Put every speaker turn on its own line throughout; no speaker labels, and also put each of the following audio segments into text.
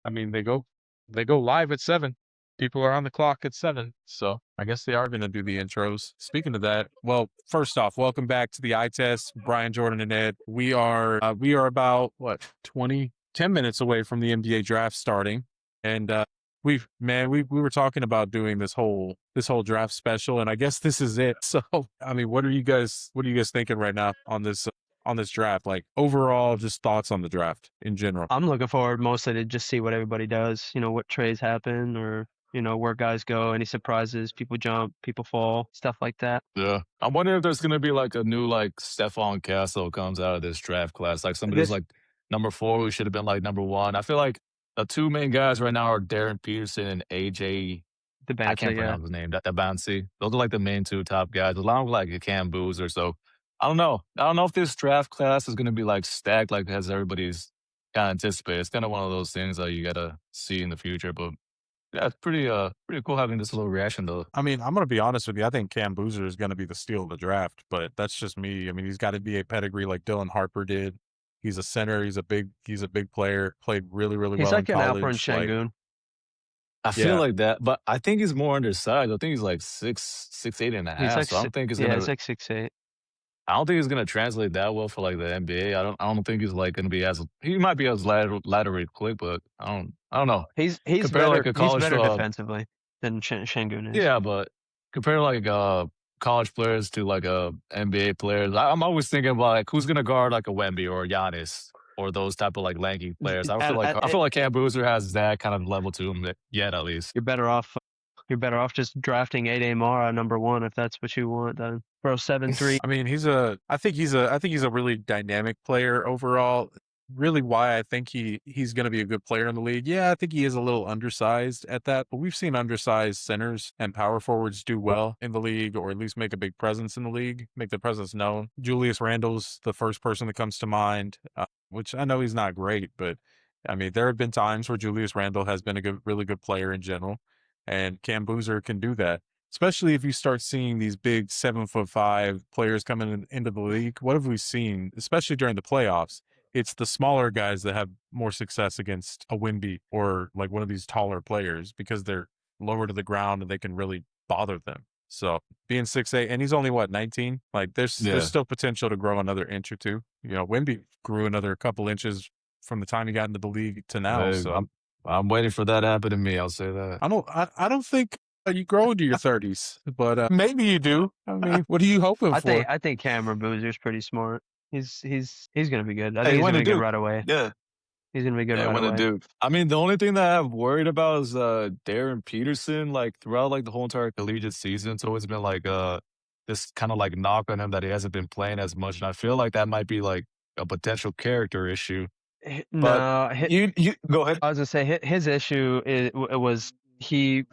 I mean, they go live at 7. People are on the clock at 7, so I guess they are going to do the intros. Speaking of that, well, first off, welcome back to the eye test, Brian, Jordan, and Ed. We are about what 10 minutes away from the NBA draft starting, and we were talking about doing this whole draft special, and I guess this is it. So I mean, what are you guys thinking right now on this draft? Like overall, just thoughts on the draft in general.
I'm looking forward mostly to just see what everybody does, what trades happen or, where guys go, any surprises, people jump, people fall, stuff like that.
Yeah. I'm wondering if there's gonna be like a new like Stephon Castle comes out of this draft class. Like somebody who's
This
like number 4 who should have been like number 1. I feel like the 2 main guys right now are Darren Peterson and AJ.
the
I
Banta,
can't
yeah.
pronounce his name. That Bouncy. Those are like the main 2 top guys, along with like a Cam Boozer. So I don't know. I don't know if this draft class is gonna be like stacked like as everybody's kind of anticipated. It's kind of one of those things that you gotta see in the future. But yeah, it's pretty cool having this little reaction though.
I mean, I'm going to be honest with you. I think Cam Boozer is going to be the steal of the draft, but that's just me. I mean, he's got NBA pedigree like Dylan Harper did. He's a center. He's a big player. Played really, really
He's
well in
like an Alperen
college. Like,
Şengün.
I feel
yeah,
like that, but I think he's more undersized. I think he's like 6'8" and a
He's
half.
like,
So I don't think it's
yeah, he's
gonna.
like 6'8".
I don't think it's gonna translate that well for like the NBA. I don't think he's like gonna be as. He might be as laterally quick, but I don't know.
He's
Compare like
better.
a
He's
college.
better defensively than Şengün is.
Yeah, but compare like college players to like NBA players. I'm always thinking about like who's gonna guard like a Wemby or a Giannis or those type of like lanky players. I feel like Cam Boozer has that kind of level to him yet at least.
You're better off. You're better off just drafting Ade Mara number 1 if that's what you want. Then bro, 7'3".
I mean, I think he's a really dynamic player overall. Really, why I think he's going to be a good player in the league. Yeah, I think he is a little undersized at that, but we've seen undersized centers and power forwards do well in the league, or at least make a big presence in the league, make their presence known. Julius Randle's the first person that comes to mind, which I know he's not great, but I mean, there have been times where Julius Randle has been a really good player in general, and Cam Boozer can do that. Especially if you start seeing these big 7'5" players coming into the league. What have we seen, especially during the playoffs? It's the smaller guys that have more success against a Wimby or like one of these taller players because they're lower to the ground and they can really bother them. So being 6'8", and he's only what 19. Like there's
Yeah.
still potential to grow another inch or two. Wimby grew another couple inches from the time he got into the league to now.
Hey,
So
I'm waiting for that to happen to me. I'll say that.
I don't think you grow into your 30s, but maybe you do. I mean, what are you hoping
I
for?
think Cameron Boozer's pretty smart. He's gonna be good. I
Hey,
think he's
when
gonna
to
be good
do?
right away.
Yeah.
He's gonna be good
Yeah,
right
when to
away.
do. I mean, the only thing that I'm worried about is Darren Peterson. Like throughout like the whole entire collegiate season, it's always been like this kind of like knock on him that he hasn't been playing as much, and I feel like that might be like a potential character issue. But
No,
you go ahead.
I was gonna say his issue was he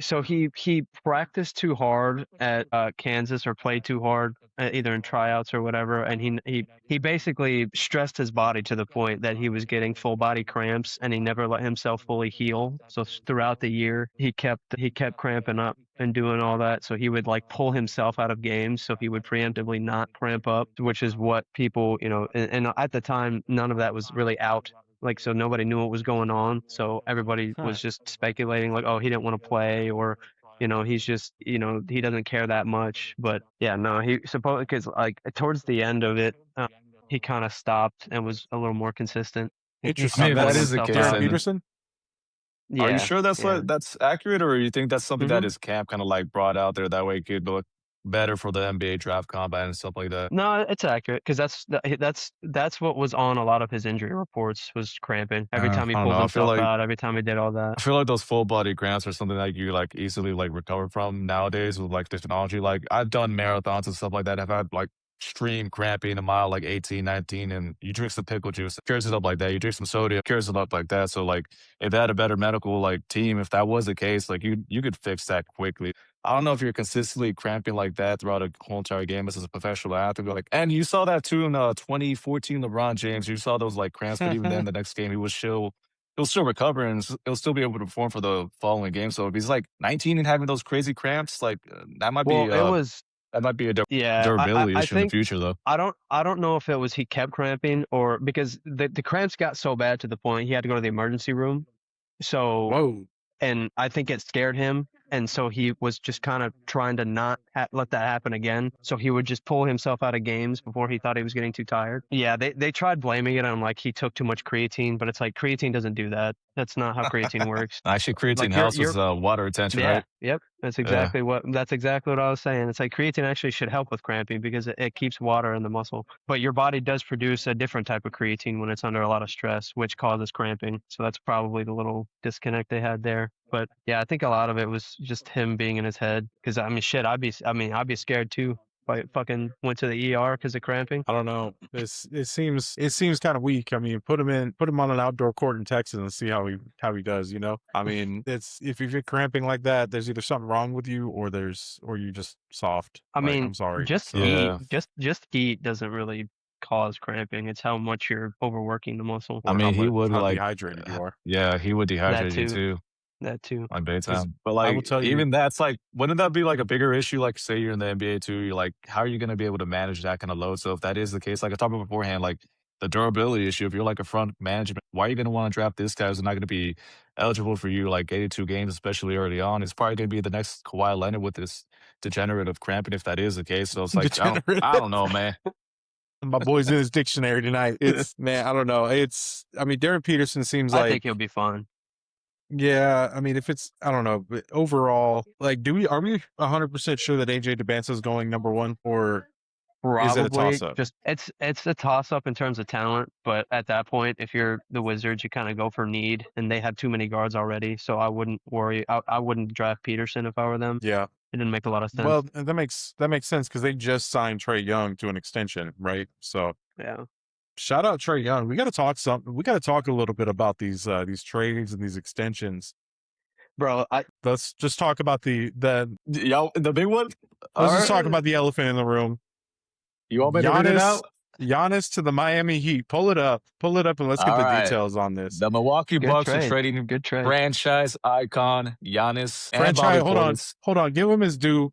practiced too hard at Kansas or played too hard either in tryouts or whatever, and he basically stressed his body to the point that he was getting full body cramps, and he never let himself fully heal. So throughout the year, he kept cramping up and doing all that. So he would like pull himself out of games, so he would preemptively not cramp up, which is what people and at the time none of that was really out. Like, so nobody knew what was going on. So everybody was just speculating like, oh, he didn't want to play, or, he's just, he doesn't care that much. But yeah, no, he supposed because like towards the end of it, he kind of stopped and was a little more consistent. He
Interesting.
I mean, if
stopped
that
pulling
is the
himself
case,
Darren
out.
then
Peterson.
are you
Yeah,
sure that's
yeah.
that's accurate, or you think that's something that
Mhm.
his camp kind of like brought out there that way it could look better for the NBA draft combine and stuff like that?
No, it's accurate because that's what was on a lot of his injury reports was cramping every time he
I don't
pulled
know.
himself out, every time he did all that.
I feel like those full body cramps are something that you like easily like recover from nowadays with like technology. Like I've done marathons and stuff like that. I've had like extreme cramping a mile like 18, 19, and you drink some pickle juice, it cures it up like that. You drink some sodium, cures it up like that. So like if they had a better medical like team, if that was the case, like you could fix that quickly. I don't know if you're consistently cramping like that throughout a whole entire game as a professional athlete. Like, and you saw that too in 2014 LeBron James. You saw those like cramps, but even then, the next game he'll still recover and he'll still be able to perform for the following game. So if he's like 19 and having those crazy cramps, like that might
Well,
be
it was yeah.
durability
I
issue in the
think
future, though.
I don't know if it was he kept cramping or because the cramps got so bad to the point he had to go to the emergency room. So,
Whoa.
and I think it scared him. And so he was just kind of trying to not let that happen again. So he would just pull himself out of games before he thought he was getting too tired. Yeah, they tried blaming it on like he took too much creatine, but it's like creatine doesn't do that. That's not how creatine works.
Actually, creatine
Like
helps with water retention,
yeah,
right?
yep. That's exactly what I was saying. It's like creatine actually should help with cramping because it keeps water in the muscle. But your body does produce a different type of creatine when it's under a lot of stress, which causes cramping. So that's probably the little disconnect they had there. But yeah, I think a lot of it was just him being in his head. Because I mean, shit, I'd be scared too. If I fucking went to the ER because of cramping.
I don't know. It seems kind of weak. I mean, put him on an outdoor court in Texas and see how he does. You know, I mean, it's if you get cramping like that, there's either something wrong with you or you're just soft.
I mean,
I'm sorry.
just heat doesn't really cause cramping. It's how much you're overworking the muscle.
I mean, he would
how
like
dehydrated you are.
Yeah, he would dehydrate you too.
That too.
Like big
'Cause
time. But
I will
like
tell you-
even that's like wouldn't that be like a bigger issue? Like say you're in the NBA too, you're like, how are you gonna be able to manage that kind of load? So if that is the case, like I talked about beforehand, like the durability issue, if you're like a front management, why are you gonna want to draft this guy who's not gonna be eligible for you like 82 games, especially early on? It's probably gonna be the next Kawhi Leonard with this degenerative cramping if that is the case. So it's like I don't know, man.
My boy's in his dictionary tonight. It's man, I don't know. I mean, Darren Peterson seems
I
like
think he'll be fine.
Yeah, I mean, if it's, I don't know, but overall, like, are we 100% sure that AJ DeBanza is going number one, or is it a
Probably
toss-up?
just it's a toss up in terms of talent, but at that point, if you're the Wizards, you kind of go for need, and they have too many guards already. So I wouldn't worry. I wouldn't draft Peterson if I were them.
Yeah,
It didn't make a lot of sense.
well, that makes sense because they just signed Trae Young to an extension, right? So
yeah,
shout out Trae Young. We got to talk something. We got to talk a little bit about these trades and these extensions.
bro.
Let's just talk about the
Y'all, the big one.
let's just talk about the elephant in the room.
You want me to read it out?
Giannis to the Miami Heat. Pull it up, and let's get
All
the
right.
details on this.
The Milwaukee
Good
Bucks are
trade.
trading
Good trade.
franchise icon Giannis and
Franchise,
Bobby
hold on. Give him his due.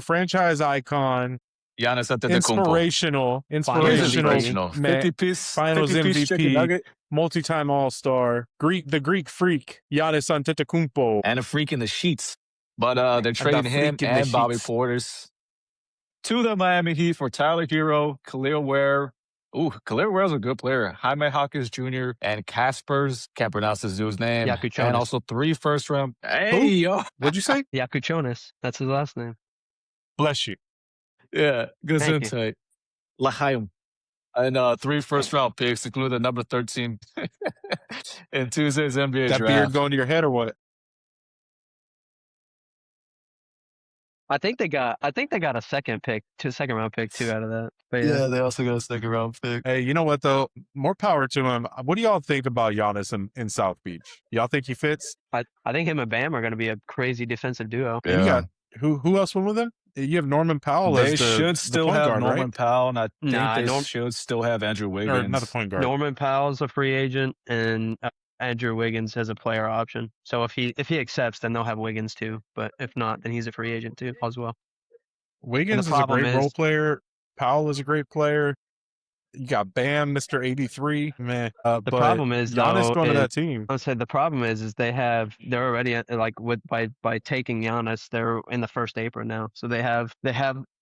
Franchise icon.
Giannis at the
Inspirational, man,
50-piece
Finals
50-piece chicken
MVP,
nugget.
multi-time All-Star, the Greek freak, Giannis Antetokounmpo.
And a freak in the sheets. But they're trading him
freak in the
and Bobby
sheets.
Portis to the Miami Heat for Tyler Hero, Khalil Ware. Ooh, Khalil Ware's a good player. Jaime Hawkins Jr. and Caspers. Can't pronounce this dude's name.
Yakuchonis.
And also 3 first-round. Hey, yo.
What'd you say?
Yakuchonis. That's his last name.
Bless you.
Yeah, good
Thank you.
insight. L'chaim. And 3 first-round picks, including the number 13 in Tuesday's NBA
That
draft.
beard going to your head or what?
I think they got a second round pick too out of that. But
Yeah, they also got a second-round pick.
Hey, you know what though? More power to him. What do y'all think about Giannis in South Beach? Y'all think he fits?
I think him and Bam are going to be a crazy defensive duo.
And you got who else went with him? You have Norman Powell.
They
as the
should still
point
have
guard,
Norman
right?
Powell, and I think
Nah,
they should still have Andrew Wiggins.
Or not the point guard.
Norman Powell's a free agent, and Andrew Wiggins has a player option. So if he accepts, then they'll have Wiggins too. But if not, then he's a free agent too as well.
Wiggins is a
problem
great role player. Powell is a great player. You got Bam, Mr. 83. Man,
The problem is
Giannis
though,
going to that team.
I said the problem is they're already like by taking Giannis, they're in the first apron now. So they have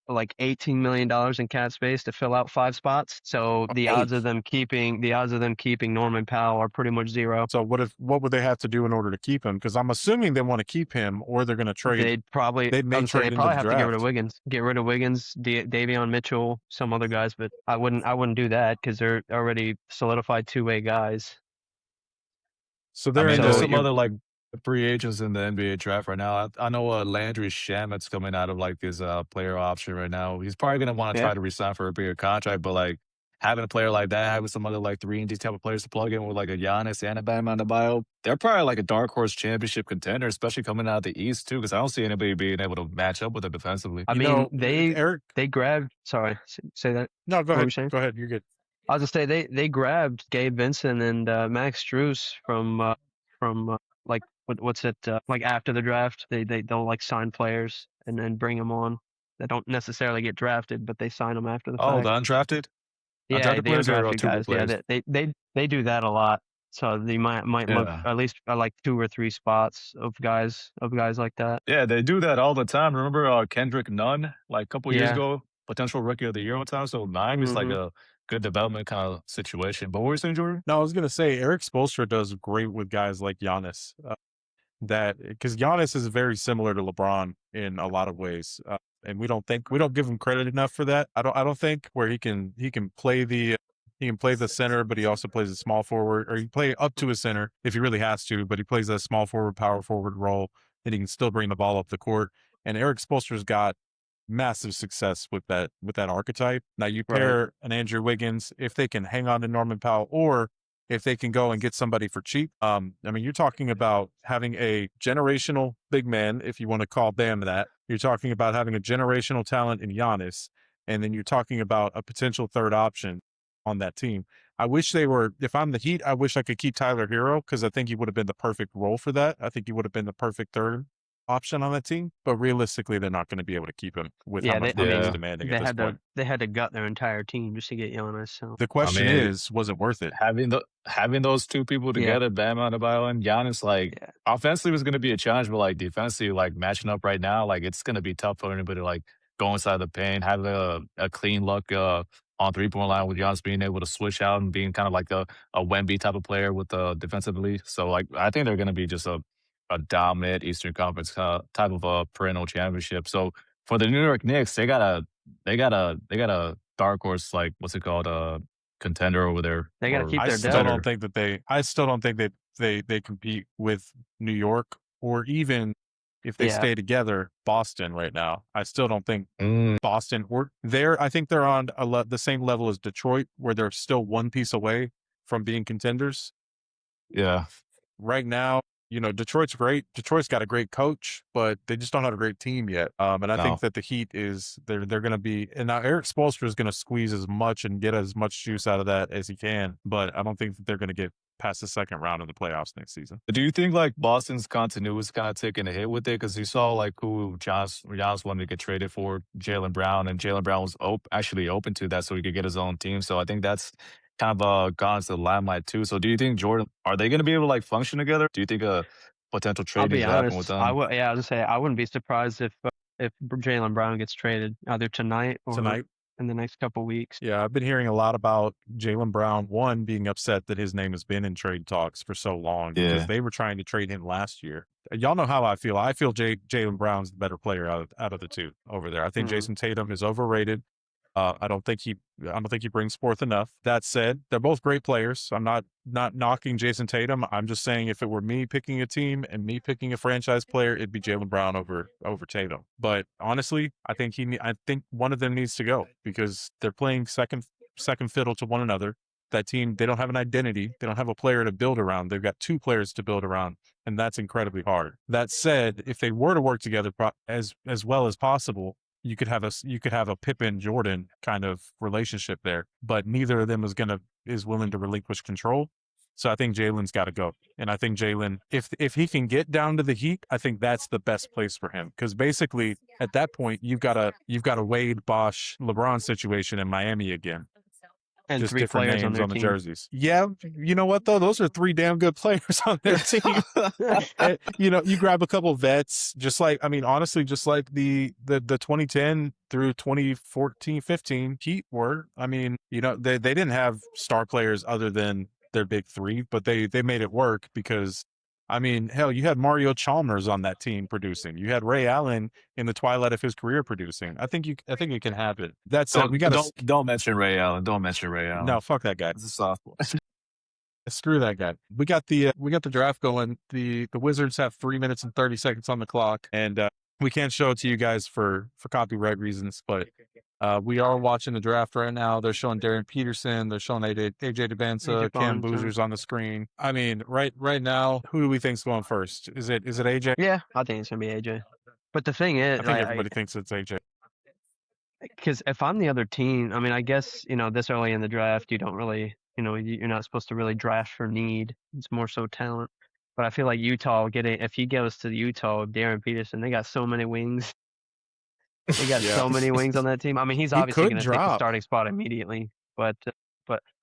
like $18 million in cap space to fill out 5 spots. So the odds of them keeping Norman Powell are pretty much zero.
So what would they have to do in order to keep him? Because I'm assuming they want to keep him, or they're going to trade.
They'd probably
trade into the
have to get rid
draft.
of Wiggins. Get rid of Wiggins, Davion Mitchell, some other guys, but I wouldn't do that because they're already solidified 2-way guys.
So
I
they're
mean,
in
there's
the,
some other like free agents in the NBA draft right now. I know Landry Shamet's coming out of like his player option right now. He's probably gonna want to try to resign for a bigger contract, but like having a player like that, having some other like 3-and-D type of players to plug in with like a Giannis and a Bam Adebayo, they're probably like a dark horse championship contender, especially coming out of the East too. Because I don't see anybody being able to match up with them defensively.
I mean, they grabbed. Sorry, say that.
No, go
What were you
ahead.
saying?
Go ahead. You're good.
I was gonna say they grabbed Gabe Vincent and Max Strus from like what's it like after the draft. They'll like sign players and then bring them on. They don't necessarily get drafted, but they sign them after the fact.
Oh, the undrafted?
Yeah,
undrafted
the
players or
undrafted guys.
players?
Yeah, they do that a lot. So they might look
Yeah.
at least like 2 or 3 spots of guys like that.
Yeah, they do that all the time. Remember Kendrick Nunn, like a couple years
Yeah.
ago, potential rookie of the year one time. So Miami's like
Mhm.
a good development kind of situation. But what were you saying, Jordan?
No, I was gonna say Eric Spoelstra does great with guys like Giannis. That because Giannis is very similar to LeBron in a lot of ways, and we don't give him credit enough for that. I don't think where he can play the center, but he also plays a small forward, or he play up to a center if he really has to, but he plays a small forward, power forward role, and he can still bring the ball up the court. And Eric Spoelstra's got massive success with that archetype. Now you
Right.
pair an Andrew Wiggins if they can hang on to Norman Powell, or if they can go and get somebody for cheap. I mean, you're talking about having a generational big man, if you want to call Bam that. You're talking about having a generational talent in Giannis, and then you're talking about a potential third option on that team. I wish they were. If I'm the Heat, I wish I could keep Tyler Hero because I think he would have been the perfect role for that. I think he would have been the perfect third option on that team. But realistically, they're not going to be able to keep him with how
Yeah,
much
they I
money he's
Yeah.
mean,
demanding
they
at this
had
point.
to gut their entire team just to get Giannis, so
The question
mean,
is, was it worth it?
having those two people
Yeah.
together, Bam Adebayo and Giannis, like
Yeah.
offensively was going to be a challenge, but like defensively, like matching up right now, like it's going to be tough for anybody to like go inside the paint, have a clean look on 3-point line with Giannis being able to switch out and being kind of like a Wemby type of player with defensively. So like I think they're going to be just a dominant Eastern Conference type of a perennial championship. So for the New York Knicks, they got a dark horse, like what's it called, contender over there.
They gotta
or
keep
I
their
still
depth.
don't think that I still don't think that they compete with New York, or even if they
Yeah.
stay together, Boston right now. I still don't think
Mm,
Boston or I think they're on the same level as Detroit, where they're still one piece away from being contenders.
yeah.
Right now, Detroit's great. Detroit's got a great coach, but they just don't have a great team yet. And I
No.
think that the Heat they're going to be, and now Eric Spoelstra is going to squeeze as much and get as much juice out of that as he can. But I don't think that they're going to get past the second round of the playoffs next season.
Do you think like Boston's continuity is kind of taking a hit with it? Because you saw like who Giannis wanted to get traded for, Jaylen Brown, and Jaylen Brown was actually open to that so he could get his own team. So I think that's kind of gone into the limelight too. So do you think Jordan, are they going to be able to like function together? Do you think a potential
I'll
trade
be
needs to happen with
honest, I
them?
would yeah, I was gonna say I wouldn't be surprised if Jaylen Brown gets traded either tonight or
Tonight,
in the next couple weeks.
yeah, I've been hearing a lot about Jaylen Brown, one, being upset that his name has been in trade talks for so long because
Yeah.
they were trying to trade him last year. Y'all know how I feel. I feel Jaylen Brown's the better player out of the two over there. I think
Mhm.
Jason Tatum is overrated. I don't think he brings forth enough. That said, they're both great players. I'm not knocking Jason Tatum. I'm just saying if it were me picking a team and me picking a franchise player, it'd be Jaylen Brown over Tatum. But honestly, I think one of them needs to go because they're playing second fiddle to one another. That team, they don't have an identity. They don't have a player to build around. They've got two players to build around, and that's incredibly hard. That said, if they were to work together as well as possible, you could have a Pippen Jordan kind of relationship there, but neither of them is willing to relinquish control. So I think Jaylen's got to go, and I think Jaylen, if he can get down to the Heat, I think that's the best place for him because basically at that point you've got a Wade, Bosh, LeBron situation in Miami again.
And
Just
3
different
players
names
on
on the
their
jerseys. Yeah, you know what though? Those are 3 damn good players on their team. And, you grab a couple vets, honestly, just like the 2010 through 2014, 15 Heat were. I mean, they didn't have star players other than their big 3, but they made it work because, I mean, hell, you had Mario Chalmers on that team producing. You had Ray Allen in the twilight of his career producing. I think you can have it. That said, we got to
Don't mention Ray Allen. Don't mention Ray Allen.
no, fuck that guy.
It's a soft one.
Screw that guy. We got the draft going. The Wizards have 3 minutes and 30 seconds on the clock, and we can't show it to you guys for copyright reasons, but we are watching the draft right now. They're showing Darren Peterson. They're showing AJ Debinsa,
AJ
Cam
Bonds,
Boozer's on the screen. I mean, right now, who do we think's going first? Is it AJ?
Yeah, I think it's gonna be AJ. But the thing is,
I think everybody thinks it's AJ.
because if I'm the other team, I mean, I guess this early in the draft, you don't really, you're not supposed to really draft for need. It's more so talent. But I feel like Utah if he goes to Utah, Darren Peterson, they got so many wings. They got
Yeah.
so many wings on that team. I mean, he's
He
obviously
could
going to take the
drop.
starting spot immediately, but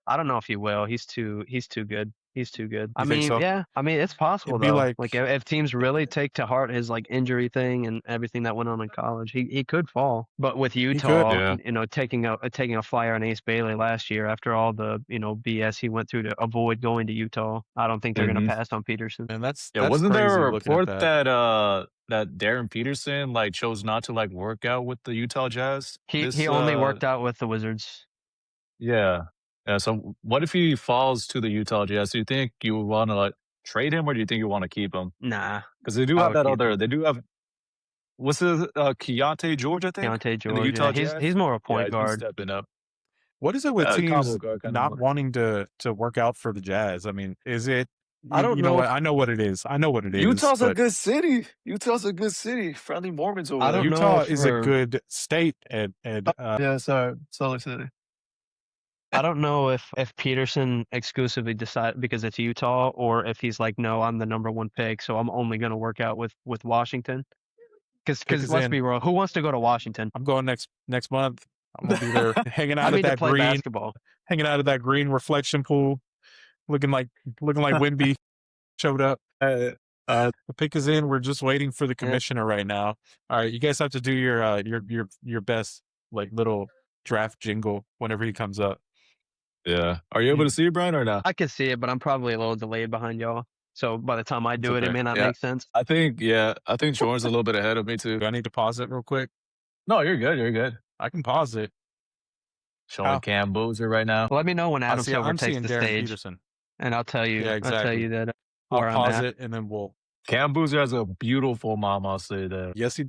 I don't know if he will. He's too good. He's too good.
You think so?
Yeah. I mean, it's possible
It'd be
though.
like-
if teams really take to heart his like injury thing and everything that went on in college, he could fall. But with Utah,
yeah.
you know, taking a flyer on Ace Bailey last year after all the BS he went through to avoid going to Utah, I don't think they're
Mhm.
gonna pass on Peterson.
And that's
wasn't
crazy
there a
looking at
report that Darren Peterson like chose not to like work out with the Utah Jazz?
He only worked out with the Wizards.
Yeah. Yeah. So what if he falls to the Utah Jazz? Do you think you would want to like trade him, or do you think you want to keep him?
Nah,
Because they do
I
have
would
that
keep
other. They do have. What's the Keontae George? I think.
Deontay
in the
George.
Utah
Yeah,
Jazz?
he's more a
Yeah,
point
he's
guard.
stepping up.
What is it with
combo
teams
guard kinda
not
more.
wanting to work out for the Jazz? I mean, is it?
I don't
you know
know
what?
if-
I know what it is. I know what it is.
Utah's a
but
good city. Utah's a good city. Friendly Mormons over
I
there.
don't know
Utah
if
is a
we're-
good state, and
Yeah, sorry. Solid City.
I don't know if Peterson exclusively decide because it's Utah, or if he's like, no, I'm the number one pick, so I'm only going to work out with Washington.
Pick
Because
is
let's
in.
be real, who wants to go to Washington?
I'm going next month. I'm gonna be there, hanging
I
out
mean,
at
to
that
play
green,
basketball.
hanging out at that green reflection pool, looking like Wimby showed up. The pick is in. We're just waiting for the commissioner right now. All right, you guys have to do your best like little draft jingle whenever he comes up.
Yeah. Are you able to see it, Brian, or not?
I can see it, but I'm probably a little delayed behind y'all. So by the time I do it, it
okay.
may not
Yeah.
make sense.
I think Jordan's a little bit ahead of me too.
Do I need to pause it real quick?
No, you're good. You're good.
I can pause it.
Showing
How?
Cam Boozer right now.
Let me know when Adam Silver
I'm
takes
seeing
the
Darren
stage,
Peterson.
and I'll tell you.
Yeah,
I'll tell
exactly.
you that
I'll
where I'm
pause
at.
it and then we'll.
Cam Boozer has a beautiful mom. I'll say that.
Yes, he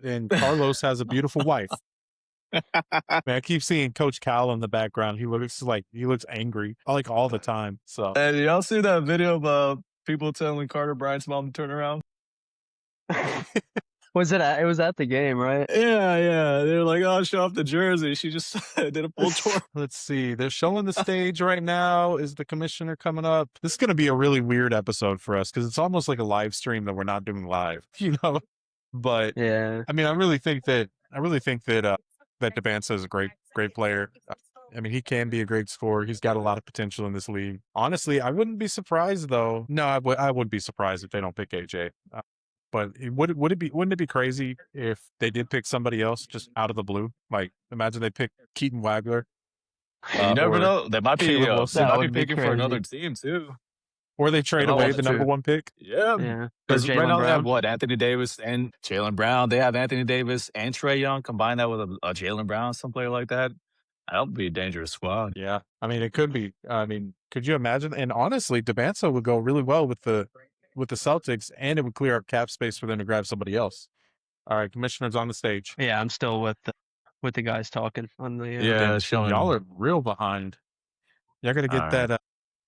and Carlos has a beautiful wife. Man, I keep seeing Coach Cal in the background. He looks angry like all the time. So
And y'all see that video of people telling Carter Bryant's mom to turn around?
It was at the game, right?
Yeah. They're like, oh, show off the jersey. She just did a full tour.
let's see. They're showing the stage right now. Is the commissioner coming up? This is going to be a really weird episode for us because it's almost like a live stream that we're not doing live, But
Yeah.
I mean, I really think that that Debanza is a great player. I mean, he can be a great scorer. He's got a lot of potential in this league. Honestly, I wouldn't be surprised though. No, I wouldn't be surprised if they don't pick AJ. But wouldn't it be crazy if they did pick somebody else just out of the blue? Like, imagine they picked Keaton Wagler,
You never
or
know. They might be,
Caleb Wilson.
they
That
might be
would be
picking for
crazy.
another team too.
or they trade
Oh,
away
that's
the number
true.
one pick.
Yeah.
Yeah. Or
Because right
Jaylen
now they have
Brown.
what? Anthony Davis and Jalen Brown. They have Anthony Davis and Trey Young. Combine that with a Jalen Brown, some player like that. That would be a dangerous squad.
Yeah, I mean, it could be. I mean, could you imagine? And honestly, Debanza would go really well with the Celtics, and it would clear up cap space for them to grab somebody else. All right, commissioner's on the stage.
Yeah, I'm still with the guys talking on the.
Yeah, showing
Y'all are real behind. Y'all got to get
All
that.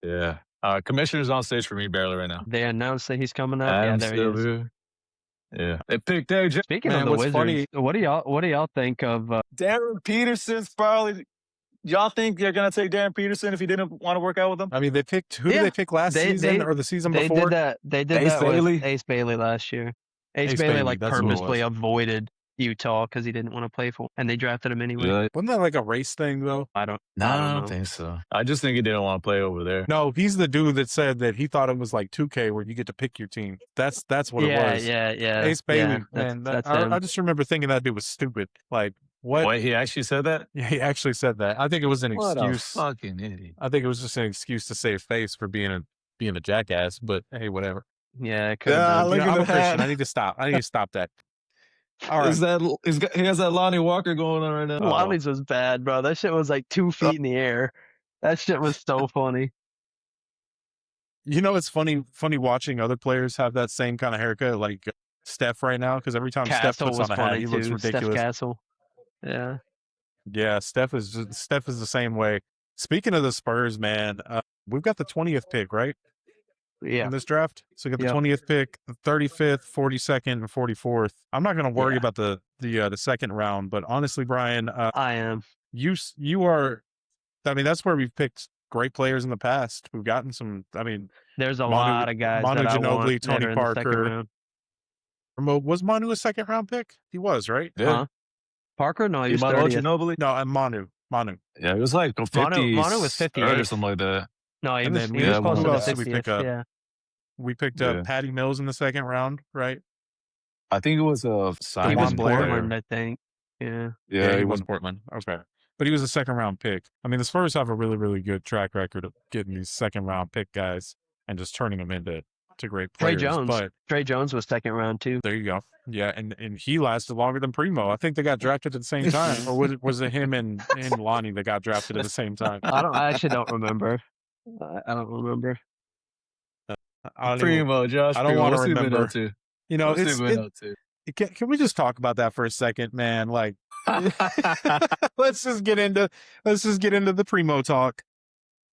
Yeah. Commissioner's on stage for me barely right now.
They announced that he's coming up.
Adam
Yeah, there he is.
Silver. Yeah. They picked AJ.
Speaking
Man,
of the
what's
Wizards,
funny-
what do y'all think of?
Darren Peterson's probably. Y'all think they're gonna take Darren Peterson if he didn't want to work out with them?
I mean, they picked who did
Yeah,
they pick last
they-
season
they-
or the season
They
before?
did that. They did
Ace
that
Bailey?
with Ace Bailey last year. Ace
Ace
Bailey
Bailey,
like
that's who it was.
purposely avoided Utah because he didn't want to play for, and they drafted him anyway.
Really?
Wasn't that like a race thing though?
I don't.
No,
I
I
don't
don't
know.
think so. I just think he didn't want to play over there.
No, he's the dude that said that he thought it was like 2K where you get to pick your team. That's what it was.
Yeah.
Ace Bailey,
yeah,
man.
that's him.
I just remember thinking that dude was stupid. Like what?
Wait, he actually said that?
Yeah, he actually said that. I think it was an
What
excuse.
a fucking idiot.
I think it was just an excuse to save face for being a jackass. But hey, whatever.
Yeah, it could
Yeah,
have
look
been.
at
I'm a
the
Christian.
hat.
I need to stop. I need to stop that. All right.
He has that Lonnie Walker going on right now.
Lonnie's was bad, bro. That shit was like 2 feet in the air. That shit was so funny.
You know, it's funny watching other players have that same kind of haircut, like Steph right now, because every time Steph
Castle
puts
was
on a hat,
funny
he
too.
looks
Steph
ridiculous.
Castle. Yeah.
Yeah, Steph is the same way. Speaking of the Spurs, man, we've got the 20th pick, right?
Yeah.
In this draft. So we got the
Yep.
20th pick, the 35th, 42nd, and 44th. I'm not going to worry
Yeah.
about the second round, but honestly, Brian,
I am.
you are. I mean, that's where we've picked great players in the past. We've gotten some. I mean,
There's a
Manu-
lot of guys
Manu
that I
Ginobili,
want that
Tony
are in the second
Parker.
round.
Was Manu a second round pick? He was, right?
Yeah.
Huh? Parker? No, he was
Emmanuel
30th.
Ginobili?
No, and Manu.
Yeah, it was like 50
Manu was 58th.
or something like that.
No, he
And
was
then
he
we-
was
who
close to the
else did we pick
60th.
up?
Yeah,
We picked
Yeah.
up Patty Mills in the second round, right?
I think it was a
he
signing
was
Juwan Blair.
Portland, I think. Yeah,
Yeah,
he
he
was
was.
Portland. Okay. But he was a second round pick. I mean, the Spurs have a really, really good track record of getting these second round pick guys and just turning them into great
Trey
players.
Jones.
But
Trey Jones was second round too.
there you go. Yeah, and he lasted longer than Primo. I think they got drafted at the same time. Or was it him and Lonnie that got drafted at the same time?
I actually don't remember. I don't remember.
I don't even,
Primo, Josh.
I don't
Primo,
wanna
what's he been
remember.
up to?
you know,
What's he
it's
been up to?
can we just talk about that for a second, man? Like let's just get into the Primo talk.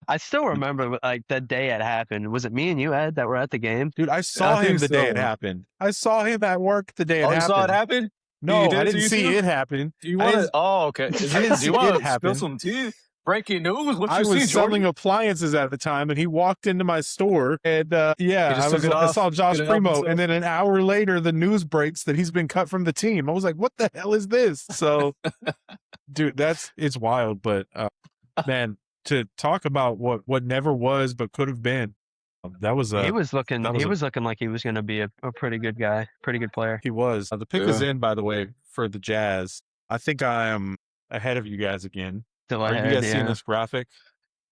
I still remember like the day it happened. Was it me and you, Ed, that were at the game?
Dude, I saw
think
him the day
so.
it happened. I saw him at work the day it
Oh, you
happened.
saw it happen?
No,
You did
I
to
didn't see
YouTube?
it happen.
Do you
I
want to?
didn't-
Oh, okay.
I didn't
Do
see
you
it
want to
happen.
spill some tea? Breaking news. What
I
you
was
see,
selling
Jordan?
appliances at the time, and he walked into my store, and yeah,
just took it
I
off,
saw Josh
couldn't help
Primo,
himself.
and then an hour later, the news breaks that he's been cut from the team. I was like, "What the hell is this?" So, dude, it's wild. But man, to talk about what never was but could have been, that was
he was looking.
that was
He
a-
was looking like he was going to be a pretty good guy, pretty good player.
He was. The pick is
Yeah.
in, by the way, for the Jazz. I think I am ahead of you guys again.
Still
Are
ahead,
you guys seeing
yeah.
this graphic?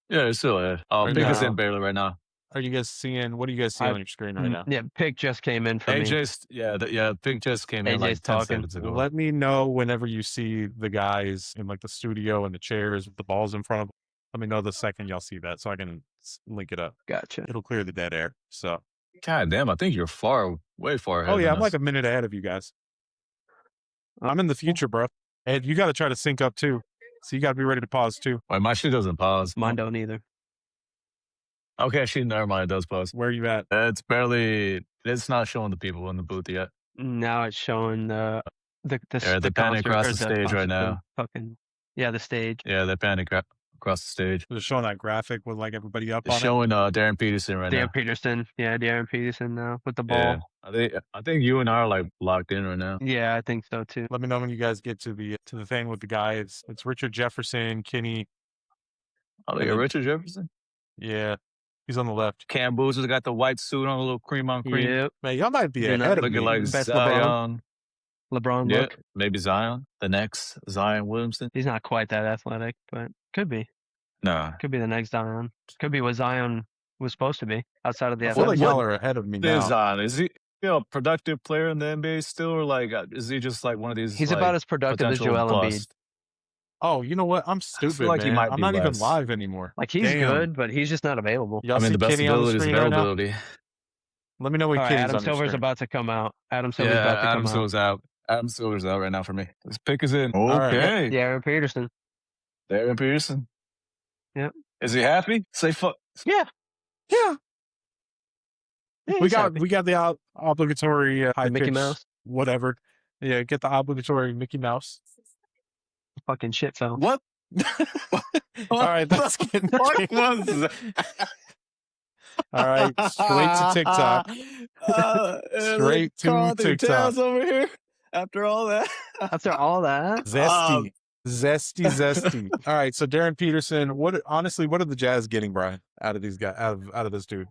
Yeah, it's still ahead. Oh,
Right
pick us
now.
in Baylor right now.
Are you guys seeing? What do you guys see on your screen right now?
Yeah, pick just came in for me.
AJ's, Pick just came in like
AJ's
10
talking.
seconds ago.
Let me know whenever you see the guys in like the studio and the chairs with the balls in front of them. Let me know the second y'all see that so I can link it up.
Gotcha.
It'll clear the dead air. So,
God damn, I think you're way far ahead.
oh yeah,
than
I'm like
us.
a minute ahead of you guys. I'm in the future, bro. And you got to try to sync up too. So you got to be ready to pause too.
Wait, my shit doesn't pause.
Mine don't either.
Okay, actually, never mind. It does pause.
Where are you at?
It's barely. It's not showing the people in the booth yet.
Now it's showing the
Yeah, they're panning
concert-
across
or
the stage right
concert,
now.
Fucking yeah, the stage.
Yeah, they're panning across the stage.
They're showing that graphic with like everybody up
It's
on
showing Darren Peterson right
Darren
now.
Peterson. Yeah, Darren Peterson now with the ball.
Yeah, I think you and I are like locked in right now.
Yeah, I think so too.
it. Let me know when you guys get to the thing with the guys. It's Richard Jefferson, Kenny.
Oh, yeah, Richard Jefferson.
Yeah, he's on the left.
Cam Boozer's got the white suit on, a little cream on cream.
Yep.
Man, y'all might be
You're not
ahead of
Looking
me.
like
Best
Zion.
LeBron
Yeah,
look.
maybe Zion. The next Zion Williamson.
He's not quite that athletic, but could be.
Nah.
Could be the next Zion. Could be what Zion was supposed to be outside of the
I feel like
athleticism.
y'all are ahead of me
Is
now.
Zion? Is he a productive player in the NBA still, or like is he just like one of these?
He's
like,
about as productive as
potential
Joel Embiid.
bust?
Oh, you know what? I'm stupid,
like he
man.
might
I'm
be
not even
less.
live anymore.
Like he's
Damn.
good, but he's just not available.
Y'all
I mean,
see
the best
Kenny on the
ability is
screen right now?
availability.
Let me know when
All right,
Kenny's
Adam
on your
Silver's
screen.
about to come out. Adam Silver's
Yeah,
about to
Adam
come out.
Silver's out. Adam Silver's out right now for me. This pick is in.
right.
Okay.
Darren Peterson.
Darren Peterson.
Yep.
Is he happy? Say fuck.
Yeah.
Yeah,
Yeah,
we
he's
got
happy.
we got the obligatory high
The Mickey
pitch,
Mouse.
whatever. Yeah, get the obligatory Mickey Mouse.
Fucking shit fell.
What?
All right, let's get into
What
it.
was that?
All right, straight to TikTok. Straight to TikTok.
over here. After all that.
After all that,
Zesty. Zesty. All right, so Darren Peterson. What are the Jazz getting, Brian, out of these guys? Out of this dude?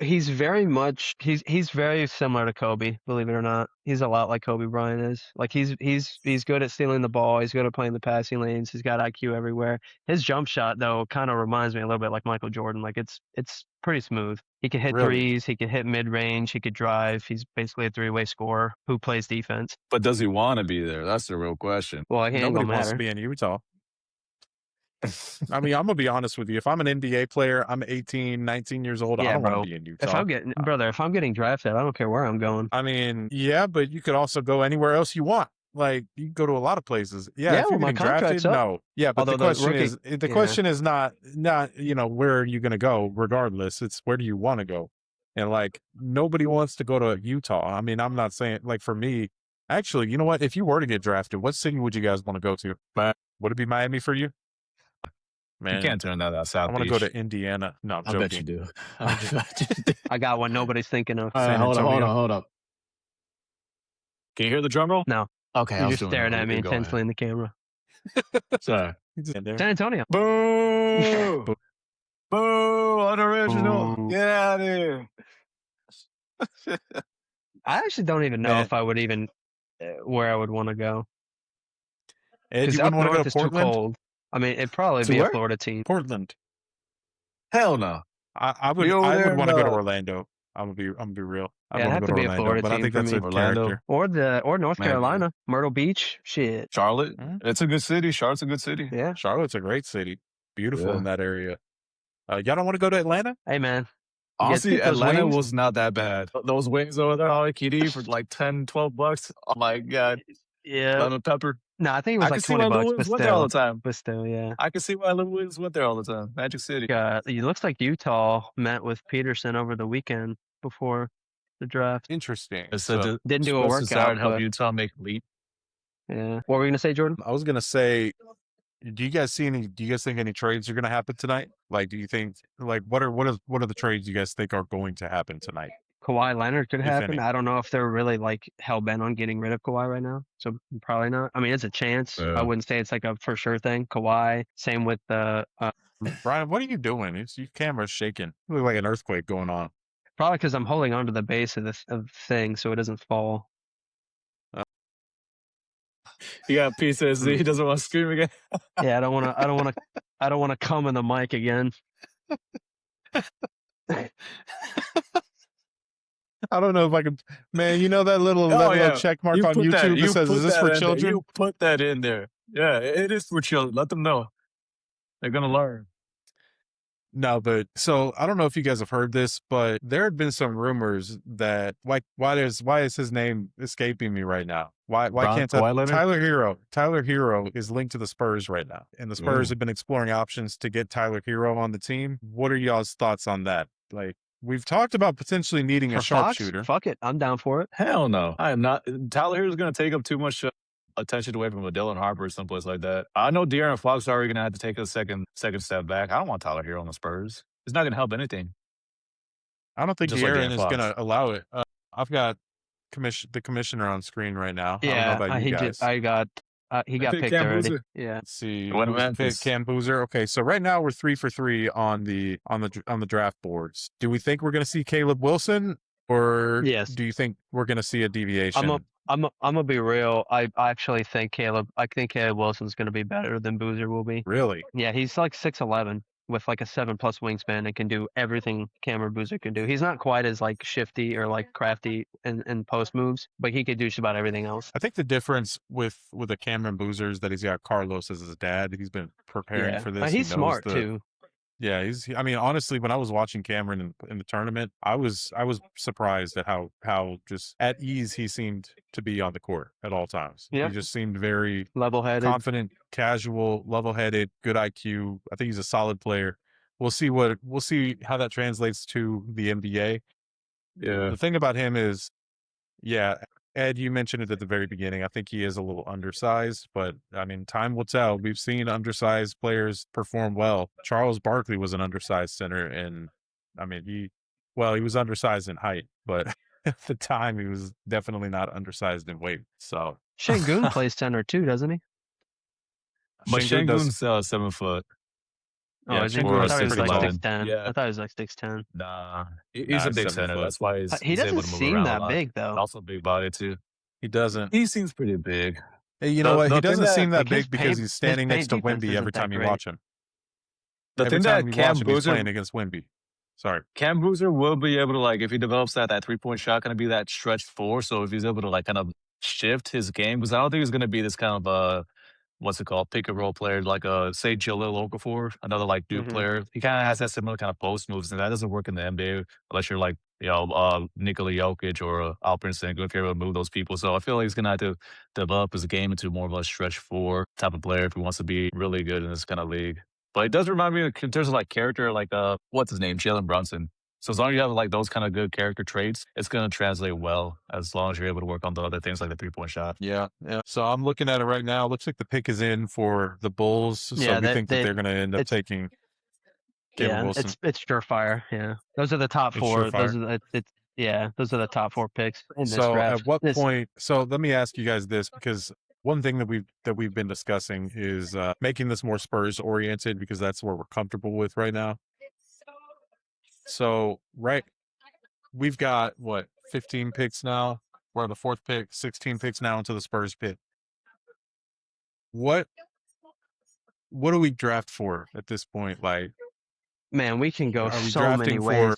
he's very much he's very similar to Kobe, believe it or not. He's a lot like Kobe Bryant is. Like he's good at stealing the ball, he's good at playing the passing lanes, he's got IQ everywhere. His jump shot though kind of reminds me a little bit like Michael Jordan. Like it's pretty smooth. He can hit
Really?
threes, he can hit mid range, he could drive. He's basically a three-way scorer who plays defense.
But does he want to be there? That's the real question.
Well, he ain't
Nobody
gonna
wants to
matter.
be in Utah. I mean, I'm gonna be honest with you. If I'm an NBA player, I'm 18, 19 years old. I
Yeah,
don't want
bro.
to be in Utah.
If I'm getting drafted, I don't care where I'm going.
I mean, yeah, but you could also go anywhere else you want. Like you can go to a lot of places. Yeah,
Yeah,
if you're
well, my
getting drafted,
contract's up.
no. Yeah, but
Although
the
the
question
rookie-
is the
yeah.
question is not where are you gonna go regardless. It's where do you want to go? And like nobody wants to go to Utah. I mean, I'm not saying like for me, actually, you know what? If you were to get drafted, what city would you guys want to go to? Would it be Miami for you? Man,
You can't turn that outside.
I want to go to Indiana. No, I'm
I
joking.
bet you do. I bet you do.
I got one nobody's thinking of.
San
hold
Antonio.
up. Can you hear the drum roll?
No.
Okay, I
You're
was
just
doing
staring
that.
at me
Okay, go ahead.
intensely in the camera.
Sorry.
He's in there.
San Antonio.
Boo! Boo! Unoriginal.
Boo.
Get out of here.
I actually don't even know
Man.
if I would even where I would want to go.
Ed,
Because
you
up
wouldn't want to go
north
to
is too
Portland?
cold. I mean, it'd probably
To
be a
where?
Florida team.
Portland.
Hell no.
I would
Be over
I
there
would
in,
want to go to Orlando. I'm gonna be real. I'd
Yeah, it'd
want
have
to
to
go to
be a
Orlando,
Florida
but I
team
think
for
that's
me.
a
Orlando.
character.
Or North
Man.
Carolina, Myrtle Beach. Shit.
Charlotte.
Mhm.
It's a good city. Charlotte's a good city.
Yeah.
Charlotte's a great city. Beautiful
Yeah.
in that area. Y'all don't want to go to Atlanta?
Hey man.
Honestly,
those
Atlanta
wings?
was not that bad. Those wings over there, all I could eat for like $10, $12. Oh my god.
Yeah.
Lemon pepper.
No, I think it was
I can
like
see
20
why
bucks,
Lil
but
Wayne went there all
still.
the time.
But still, yeah.
I can see why Lil Wayne went there all the time. Magic City.
It looks like Utah met with Peterson over the weekend before the draft.
Interesting.
It said
So,
that
Didn't do a
Swiss decided
workout,
to help
but
Utah make a leap.
yeah. What were we gonna say, Jordan?
I was gonna say, do you guys think any trades are gonna happen tonight? Like, do you think like what are the trades you guys think are going to happen tonight?
Kawhi Leonard could
If
happen.
any.
I don't know if they're really like hell bent on getting rid of Kawhi right now. So probably not. I mean, it's a chance.
Yeah.
I wouldn't say it's like a for sure thing. Kawhi. Same with the
Brian, what are you doing? Your camera's shaking. You look like an earthquake going on.
probably because I'm holding onto the base of the thing so it doesn't fall.
He got PTSD. He doesn't want to scream again.
Yeah, I don't want to come in the mic again.
I don't know if I can. Man, you know that little check mark
You
on
put that-
YouTube that
you
says,
put
"Is this
that
for
in there.
children?"
You put that in there. Yeah, it is for children. Let them know. They're gonna learn.
No, but so I don't know if you guys have heard this, but there had been some rumors that why is his name escaping me right now? Why can't
Kawhi Leonard?
Tyler Hero is linked to the Spurs right now, and the Spurs
Ooh.
have been exploring options to get Tyler Hero on the team. What are y'all's thoughts on that? Like, we've talked about potentially needing a
For Fox,
sharpshooter.
fuck it, I'm down for it.
Hell no. I am not. Tyler Hero's going to take up too much attention away from a Dylan Harper or someplace like that. I know De'Aaron Fox is already going to have to take a second step back. I don't want Tyler Hero on the Spurs. It's not going to help anything.
I don't think
Just like
De'Aaron
De'Aaron
is
Fox.
going to allow it. I've got the commissioner on screen right now. I don't know about you guys.
He got
picked
picked
Cam
already.
Boozer.
Yeah.
Let's see.
Went to
who's
Memphis.
picked? Cam Boozer. Okay, so right now we're 3 for 3 on the draft boards. Do we think we're going to see Caleb Wilson, or
Yes.
do you think we're going to see a deviation?
I'm gonna be real. I actually think Caleb Wilson's gonna be better than Boozer will be.
Really?
Yeah, he's like 6'11" with like a 7+ wingspan and can do everything Cameron Boozer can do. He's not quite as like shifty or like crafty in post moves, but he could do just about everything else.
I think the difference with the Cameron Boozer is that he's got Carlos as his dad. He's been preparing for this.
He's
He knows
smart too.
Yeah, I mean, honestly, when I was watching Cameron in the tournament, I was surprised at how just at ease he seemed to be on the court at all times.
Yeah.
He just seemed very
Level-headed.
confident, casual, level-headed, good IQ. I think he's a solid player. We'll see how that translates to the NBA.
Yeah.
The thing about him is, yeah, Ed, you mentioned it at the very beginning. I think he is a little undersized, but I mean, time will tell. We've seen undersized players perform well. Charles Barkley was an undersized center, and I mean, he was undersized in height, but at the time he was definitely not undersized in weight. So
Şengün plays center too, doesn't he?
But
Şengün does-
Şengün's 7 foot.
Oh,
Yeah,
is he?
Şengün
I
is
thought he was like
6'11".
6'10".
Yeah.
I thought he was like 6'10".
Nah. He's
Nah,
a
he's
big
7
center.
foot.
That's why
He
he's able
doesn't
to move
seem
around a
that
lot.
big though.
Also big body too.
he doesn't.
He seems pretty big.
Hey, you know
The-
what?
the
He
thing
doesn't
that-
seem that
like, his
big because
paint-
he's standing
his
next to
paint defense
Wemby every
isn't that
time you
great.
watch him.
The
Every
thing
time
that
you
Cam
watch him, he's
Boozer
playing against Wemby. Sorry.
Cam Boozer will be able to, like, if he develops that 3-point shot, going to be that stretch 4. So if he's able to, like, kind of shift his game, because I don't think he's going to be this kind of what's it called, pick and roll player, like say Jahlil Okafor, another like Duke
Mhm.
player. He kind of has that similar kind of post moves, and that doesn't work in the NBA unless you're like Nikola Jokic or Alperen Sengun, if you're able to move those people. So I feel like he's gonna have to develop his game into more of a stretch 4 type of player if he wants to be really good in this kind of league. But it does remind me in terms of like character, like what's his name, Jalen Brunson. So as long as you have like those kind of good character traits, it's going to translate well as long as you're able to work on the other things like the 3-point shot.
Yeah. So I'm looking at it right now. Looks like the pick is in for the Bulls. So
Yeah,
we think that they're going to end up
it's-
taking Caleb Wilson.
it's surefire. Yeah, those are the top
It's
4.
surefire.
Those are the top 4 picks in this
So
draft.
at what point? So let me ask you guys this, because one thing that we've been discussing is making this more Spurs oriented, because that's where we're comfortable with right now. So we've got what 15 picks now. We're the 4th pick, 16 picks now into the Spurs pit. What do we draft for at this point? Like,
Man, we can go
are we
so many
drafting
ways.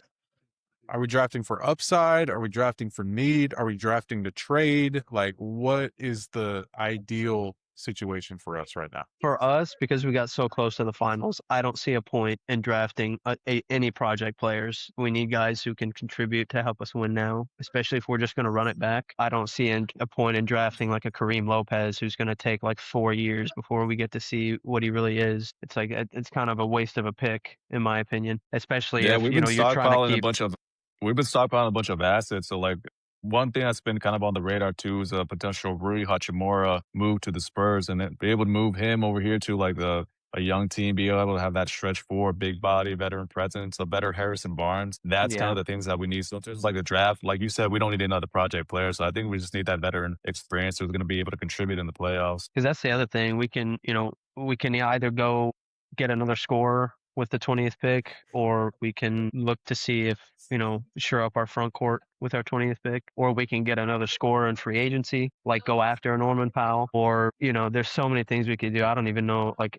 are we drafting for upside? Are we drafting for need? Are we drafting to trade? Like, what is the ideal situation for us right now?
For us, because we got so close to the finals, I don't see a point in drafting any project players. We need guys who can contribute to help us win now, especially if we're just going to run it back. I don't see a point in drafting like a Kareem Lopez who's going to take like 4 years before we get to see what he really is. It's like it's kind of a waste of a pick, in my opinion, especially
Yeah,
if
we've
you
been
know you're trying to
stockpiling
keep.
we've been stockpiling a bunch of assets. So like one thing that's been kind of on the radar too is a potential Rui Hachimura move to the Spurs, and be able to move him over here to like a young team, be able to have that stretch four, big body, veteran presence, a better Harrison Barnes. That's kind
Yeah.
of the things that we need. So in terms of like the draft, like you said, we don't need another project player. So I think we just need that veteran experience who's going to be able to contribute in the playoffs.
Because that's the other thing. We can either go get another scorer with the 20th pick, or we can look to see if, shore up our front court with our 20th pick, or we can get another scorer in free agency, like go after a Norman Powell, or, there's so many things we could do. I don't even know. Like,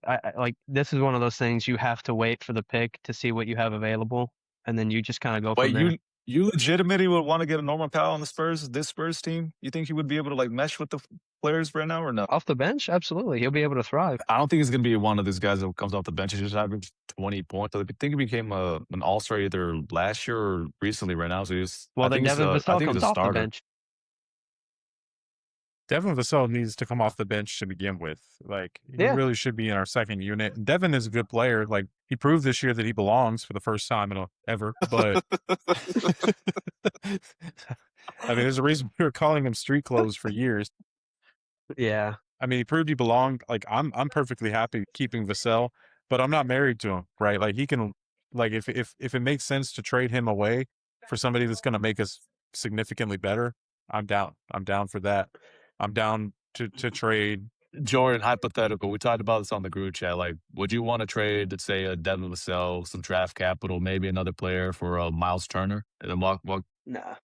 this is one of those things you have to wait for the pick to see what you have available, and then you just kind of go
Wait,
from there.
you legitimately would want to get a Norman Powell on this Spurs team? You think he would be able to like mesh with the players right now or no?
Off the bench, absolutely. He'll be able to thrive.
I don't think he's going to be one of these guys that comes off the bench and just average 20 points. I think he became an all-star either last year or recently right now. So
Well, then Devin Vassell comes
he's a
off the
starter.
bench.
Devin Vassell needs to come off the bench to begin with. Like, he
Yeah.
really should be in our second unit. And Devin is a good player. Like, he proved this year that he belongs for the first time ever. But I mean, there's a reason we were calling him street clothes for years.
Yeah.
I mean, he proved he belonged. Like, I'm perfectly happy keeping Vassell, but I'm not married to him, right? Like, he can, like, if it makes sense to trade him away for somebody that's going to make us significantly better, I'm down. I'm down for that. I'm down to trade.
Jordan, hypothetical. We talked about this on the group chat. Like, would you want to trade, let's say, a Devin Vassell, some draft capital, maybe another player for Miles Turner? And then
Nah.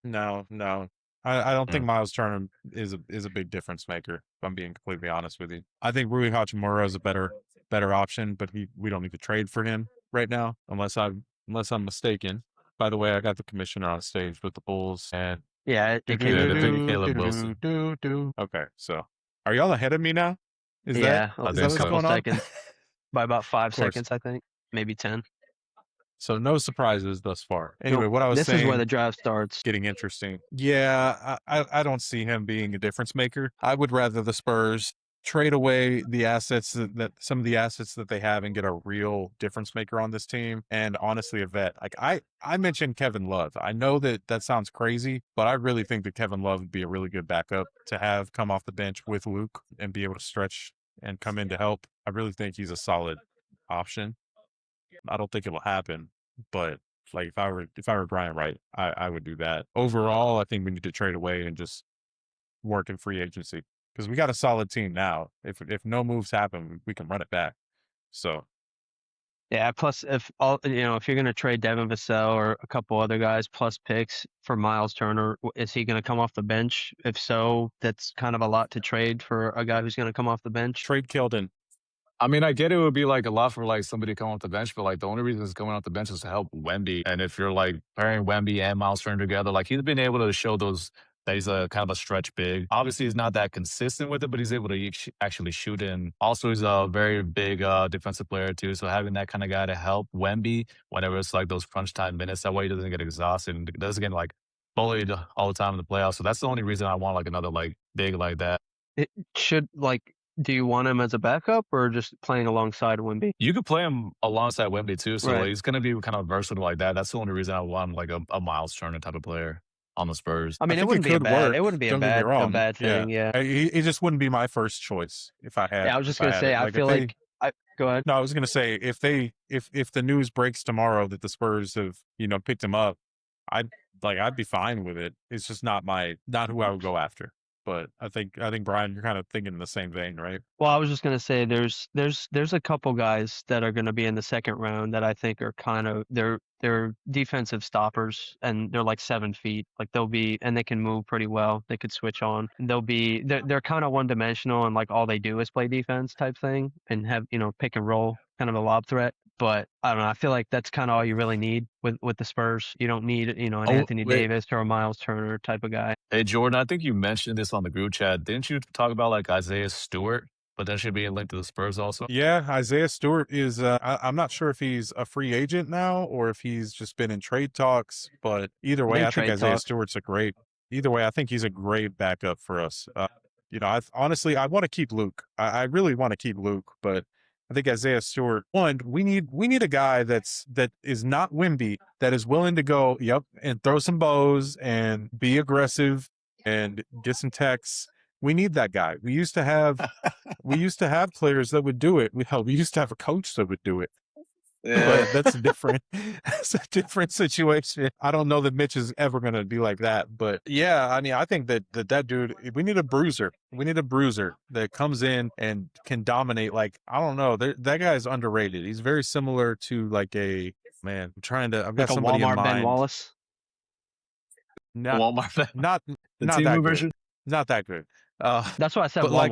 No. I don't think Miles Turner is a big difference maker, if I'm being completely honest with you. I think Rui Hachimura is a better option, but we don't need to trade for him right now, unless I'm mistaken. By the way, I got the commissioner on stage with the Bulls, and
Yeah, it came
Yeah,
in.
the big Caleb Wilson.
Okay, so are y'all ahead of me now? Is
Yeah,
that
think
what's
so.
going on?
seconds. By about 5
course.
seconds, I think. Maybe 10.
So no surprises thus far. Anyway,
Nope.
what I was
This
saying,
is where the draft starts.
getting interesting. Yeah, I don't see him being a difference maker. I would rather the Spurs trade away the assets that some of the assets that they have and get a real difference maker on this team. And honestly, a vet. Like I mentioned Kevin Love. I know that sounds crazy, but I really think that Kevin Love would be a really good backup to have come off the bench with Luke and be able to stretch and come in to help. I really think he's a solid option. I don't think it'll happen, but like if I were Brian Wright, I would do that. Overall, I think we need to trade away and just work in free agency because we got a solid team now. If no moves happen, we can run it back. So
Yeah, plus if you're going to trade Devin Vassell or a couple other guys plus picks for Miles Turner, is he going to come off the bench? If so, that's kind of a lot to trade for a guy who's going to come off the bench.
trade Keldon.
I mean, I get it would be like a lot for like somebody to come off the bench, but like the only reason it's coming off the bench is to help Wemby. And if you're like pairing Wemby and Miles Turner together, like he's been able to show that he's a kind of a stretch big. Obviously, he's not that consistent with it, but he's able to actually shoot in. Also, he's a very big defensive player too. So having that kind of guy to help Wemby whenever it's like those crunch time minutes, that way he doesn't get exhausted and doesn't get like bullied all the time in the playoffs. So that's the only reason I want like another like big like that.
It should do you want him as a backup or just playing alongside Wemby?
You could play him alongside Wemby too, so
Right.
he's going to be kind of versatile like that. That's the only reason I want like a Miles Turner type of player on the Spurs.
I mean, it
think
wouldn't be a
could
bad.
work.
It wouldn't be
Don't get me
a
wrong.
bad thing. Yeah.
He just wouldn't be my first choice if I had.
Yeah, I was just
if
gonna
had
say.
it.
I
Like,
feel
if they-
like. Go ahead.
No, I was gonna say if the news breaks tomorrow that the Spurs have picked him up, I'd be fine with it. It's just not who I would go after. But I think Brian, you're kind of thinking in the same vein, right?
Well, I was just gonna say there's a couple guys that are gonna be in the second round that I think are kind of they're defensive stoppers and they're like 7 feet. Like they'll be and they can move pretty well. They could switch on. They're kind of one dimensional and like all they do is play defense type thing and have pick and roll kind of a lob threat. But I don't know. I feel like that's kind of all you really need with the Spurs. You don't need an
Oh,
Anthony
wait.
Davis or a Miles Turner type of guy.
Hey, Jordan, I think you mentioned this on the group chat. Didn't you talk about like Isaiah Stewart potentially being linked to the Spurs also?
Yeah, Isaiah Stewart is. I'm not sure if he's a free agent now or if he's just been in trade talks. But either way, I think
trade
Isaiah
talks.
Stewart's a great. Either way, I think he's a great backup for us. Honestly, I want to keep Luke. I really want to keep Luke, but I think Isaiah Stewart. One, we need a guy that is not Wimby, that is willing to go, and throw some bows and be aggressive and get some texts. We need that guy. We used to have players that would do it. We used to have a coach that would do it. But that's different. That's a different situation. I don't know that Mitch is ever going to be like that. But yeah, I mean, I think that dude, we need a bruiser. We need a bruiser that comes in and can dominate. Like, I don't know. That guy's underrated. He's very similar to like I've got
Like a
somebody in
Walmart Ben
mind.
Wallace.
Walmart.
Not
The
not
Temu
that
version?
good. Not that good.
That's why I said
But
Walmart.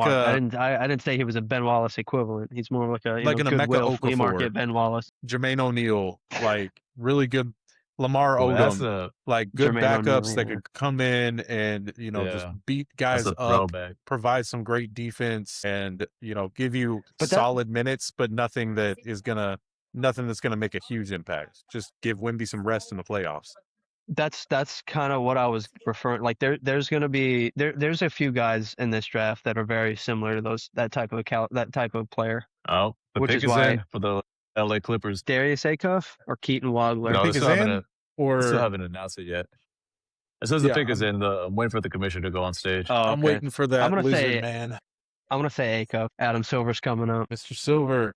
like
I didn't say he was a Ben Wallace equivalent. He's more like a
like an Emeka
Goodwill flea
Okafor.
market Ben Wallace.
Jermaine O'Neal, like really good. Lamar
Oh, that's
Odom,
a
like good
Jermaine O'Neal,
backups that
yeah.
could come in and just
Yeah.
beat
that's
guys
a
up,
throwback.
provide some great defense, and give you
But that-
solid minutes, but nothing that's gonna make a huge impact. Just give Wimby some rest in the playoffs.
That's kind of what I was referring. Like there's gonna be there's a few guys in this draft that are very similar to that type of player.
Oh, the
Which
pick
is
is
why-
in for the LA Clippers.
Darius Acuff or Keaton Wagler.
No,
pick
they
is
still haven't,
in,
they still
or
haven't announced it yet. It says the
Yeah,
pick is in. I'm waiting for the commissioner to go on stage.
Oh,
I'm
okay.
waiting for that
I'm gonna
lizard
say-
man,
I'm gonna say Acuff. Adam Silver's coming up.
Mr. Silver.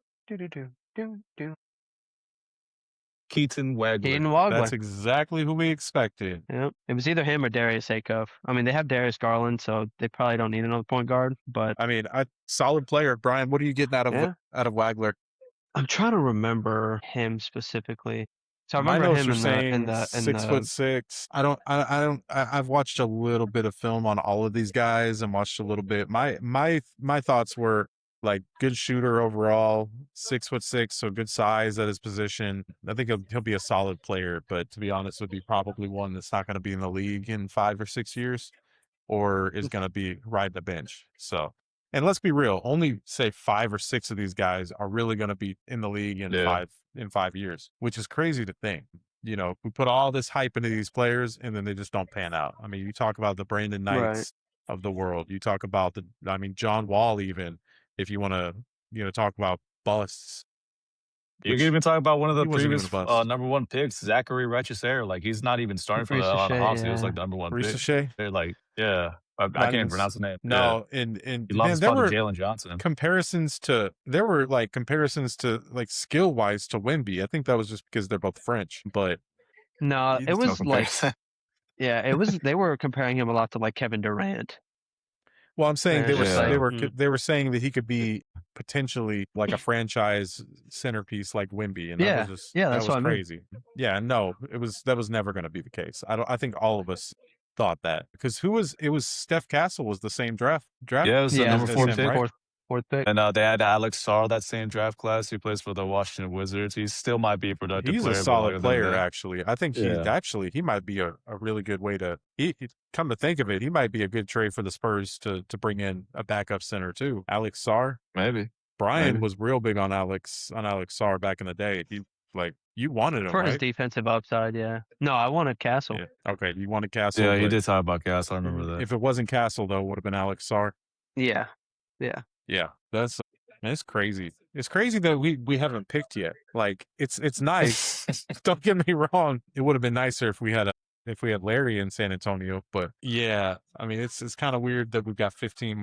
Keaton Wagler.
Keaton Wagler.
That's exactly who we expected.
Yep. It was either him or Darius Acuff. I mean, they have Darius Garland, so they probably don't need another point guard. But
I mean, solid player, Brian. What are you getting out of
Yeah.
Wagler?
I'm trying to remember him specifically. So I
My
remember
notes
him
are saying
in the
6'6". I've watched a little bit of film on all of these guys and watched a little bit. My thoughts were like good shooter overall, 6'6", so good size at his position. I think he'll be a solid player, but to be honest, would be probably one that's not going to be in the league in 5 or 6 years, or is going to be riding the bench. So, and let's be real, only say 5 or 6 of these guys are really going to be in the league in
Yeah.
5 years, which is crazy to think. We put all this hype into these players and then they just don't pan out. I mean, you talk about the Brandon Knights of the world. You talk about John Wall, even if you want to, talk about busts.
You
which
can even talk about one of the
he wasn't
previous
even a bust.
number one picks, Zachary Rechisair. Like he's not even starting for the
Reece
Atlanta
Shea,
Hawks. He was
yeah.
like the number one pick.
Reece Shea?
They're like, yeah, I
Not
can't
even
even pronounce the name.
No, and
Yeah. He
man,
lost
there
spot
were
to Jalen Johnson.
comparisons to like skill wise to Wemby. I think that was just because they're both French, but
No, it
There's no
was like
comparison.
it was. They were comparing him a lot to like Kevin Durant.
well, I'm saying they were
Yeah.
they were
Mm.
they were saying that he could be potentially like a franchise centerpiece like Wemby, and that was just
Yeah,
that
that's
was
what I meant.
crazy. Yeah, no, that was never going to be the case. I think all of us thought that because it was Steph Castle was the same draft.
Yeah, it was the
Yeah,
number
as
4
him,
pick.
right?
fourth pick.
And they had Alex Sarr that same draft class. He plays for the Washington Wizards. He still might be a productive
He's
player.
a
but
solid
other than
player,
that-
actually. I think
Yeah.
he might be a really good way to. Come to think of it, he might be a good trade for the Spurs to bring in a backup center too. Alex Sarr.
Maybe.
Brian
Maybe.
was real big on Alex Sarr back in the day. You wanted him,
For his
right?
defensive upside, yeah. No, I wanted Castle.
Yeah. Okay, you wanted Castle.
Yeah, he
but
did talk about Gas. I remember that.
If it wasn't Castle, though, it would have been Alex Sarr.
Yeah.
Yeah, it's crazy. It's crazy that we haven't picked yet. Like it's nice. Don't get me wrong. It would have been nicer if we had Larry in San Antonio, but yeah, I mean it's kind of weird that we've got 14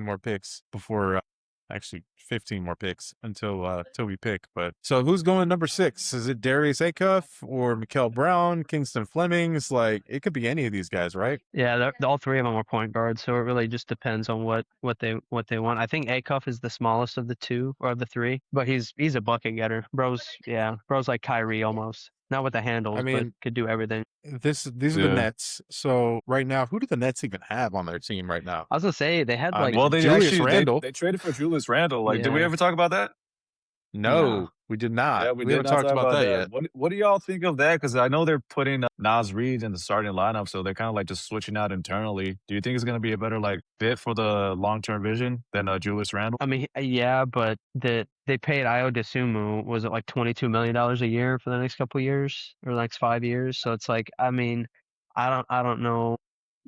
more picks before Actually, 15 more picks until we pick. But so who's going number 6? Is it Darius Acuff or Mikael Brown, Kingston Flemings? Like it could be any of these guys, right?
Yeah, all three of them are point guards, so it really just depends on what they want. I think Acuff is the smallest of the two or the three, but he's a bucket getter. Bro's like Kyrie almost. Not with the handles,
I
but
mean,
could do everything.
these are the Nets. So right now, who do the Nets even have on their team right now?
I was gonna say they had
I
like
mean,
Well, they
Julius
actually
Randle.
they traded for Julius Randle. Like, did we
Yeah.
ever talk about that?
No, we did not.
Yeah,
we
did
haven't
not
talked
talk
about that yet.
What do y'all think of that? Because I know they're putting Nas Reed in the starting lineup, so they're kind of like just switching out internally. Do you think it's going to be a better like fit for the long term vision than Julius Randle?
I mean, yeah, but they paid Io DeSumo, was it like $22 million a year for the next couple of years or the next 5 years? So it's like, I mean, I don't know.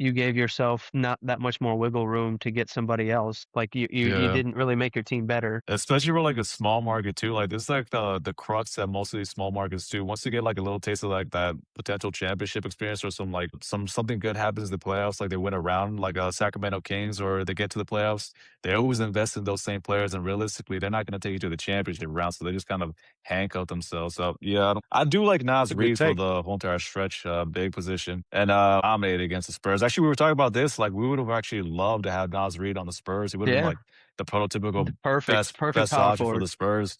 You gave yourself not that much more wiggle room to get somebody else. Like you didn't really make your team better.
Especially for like a small market too. Like this is like the crux that most of these small markets do. Once you get like a little taste of like that potential championship experience or something good happens in the playoffs, like they win a round like Sacramento Kings or they get to the playoffs, they always invest in those same players and realistically they're not going to take you to the championship round. So they just kind of handcuff themselves. So yeah, I do like Nas Reed for the whole entire stretch, big position and dominated against the Spurs. Actually, we were talking about this. Like we would have actually loved to have Nas Reed on the Spurs. He would have been like the prototypical
perfect
best
power
option for
forward.
the Spurs.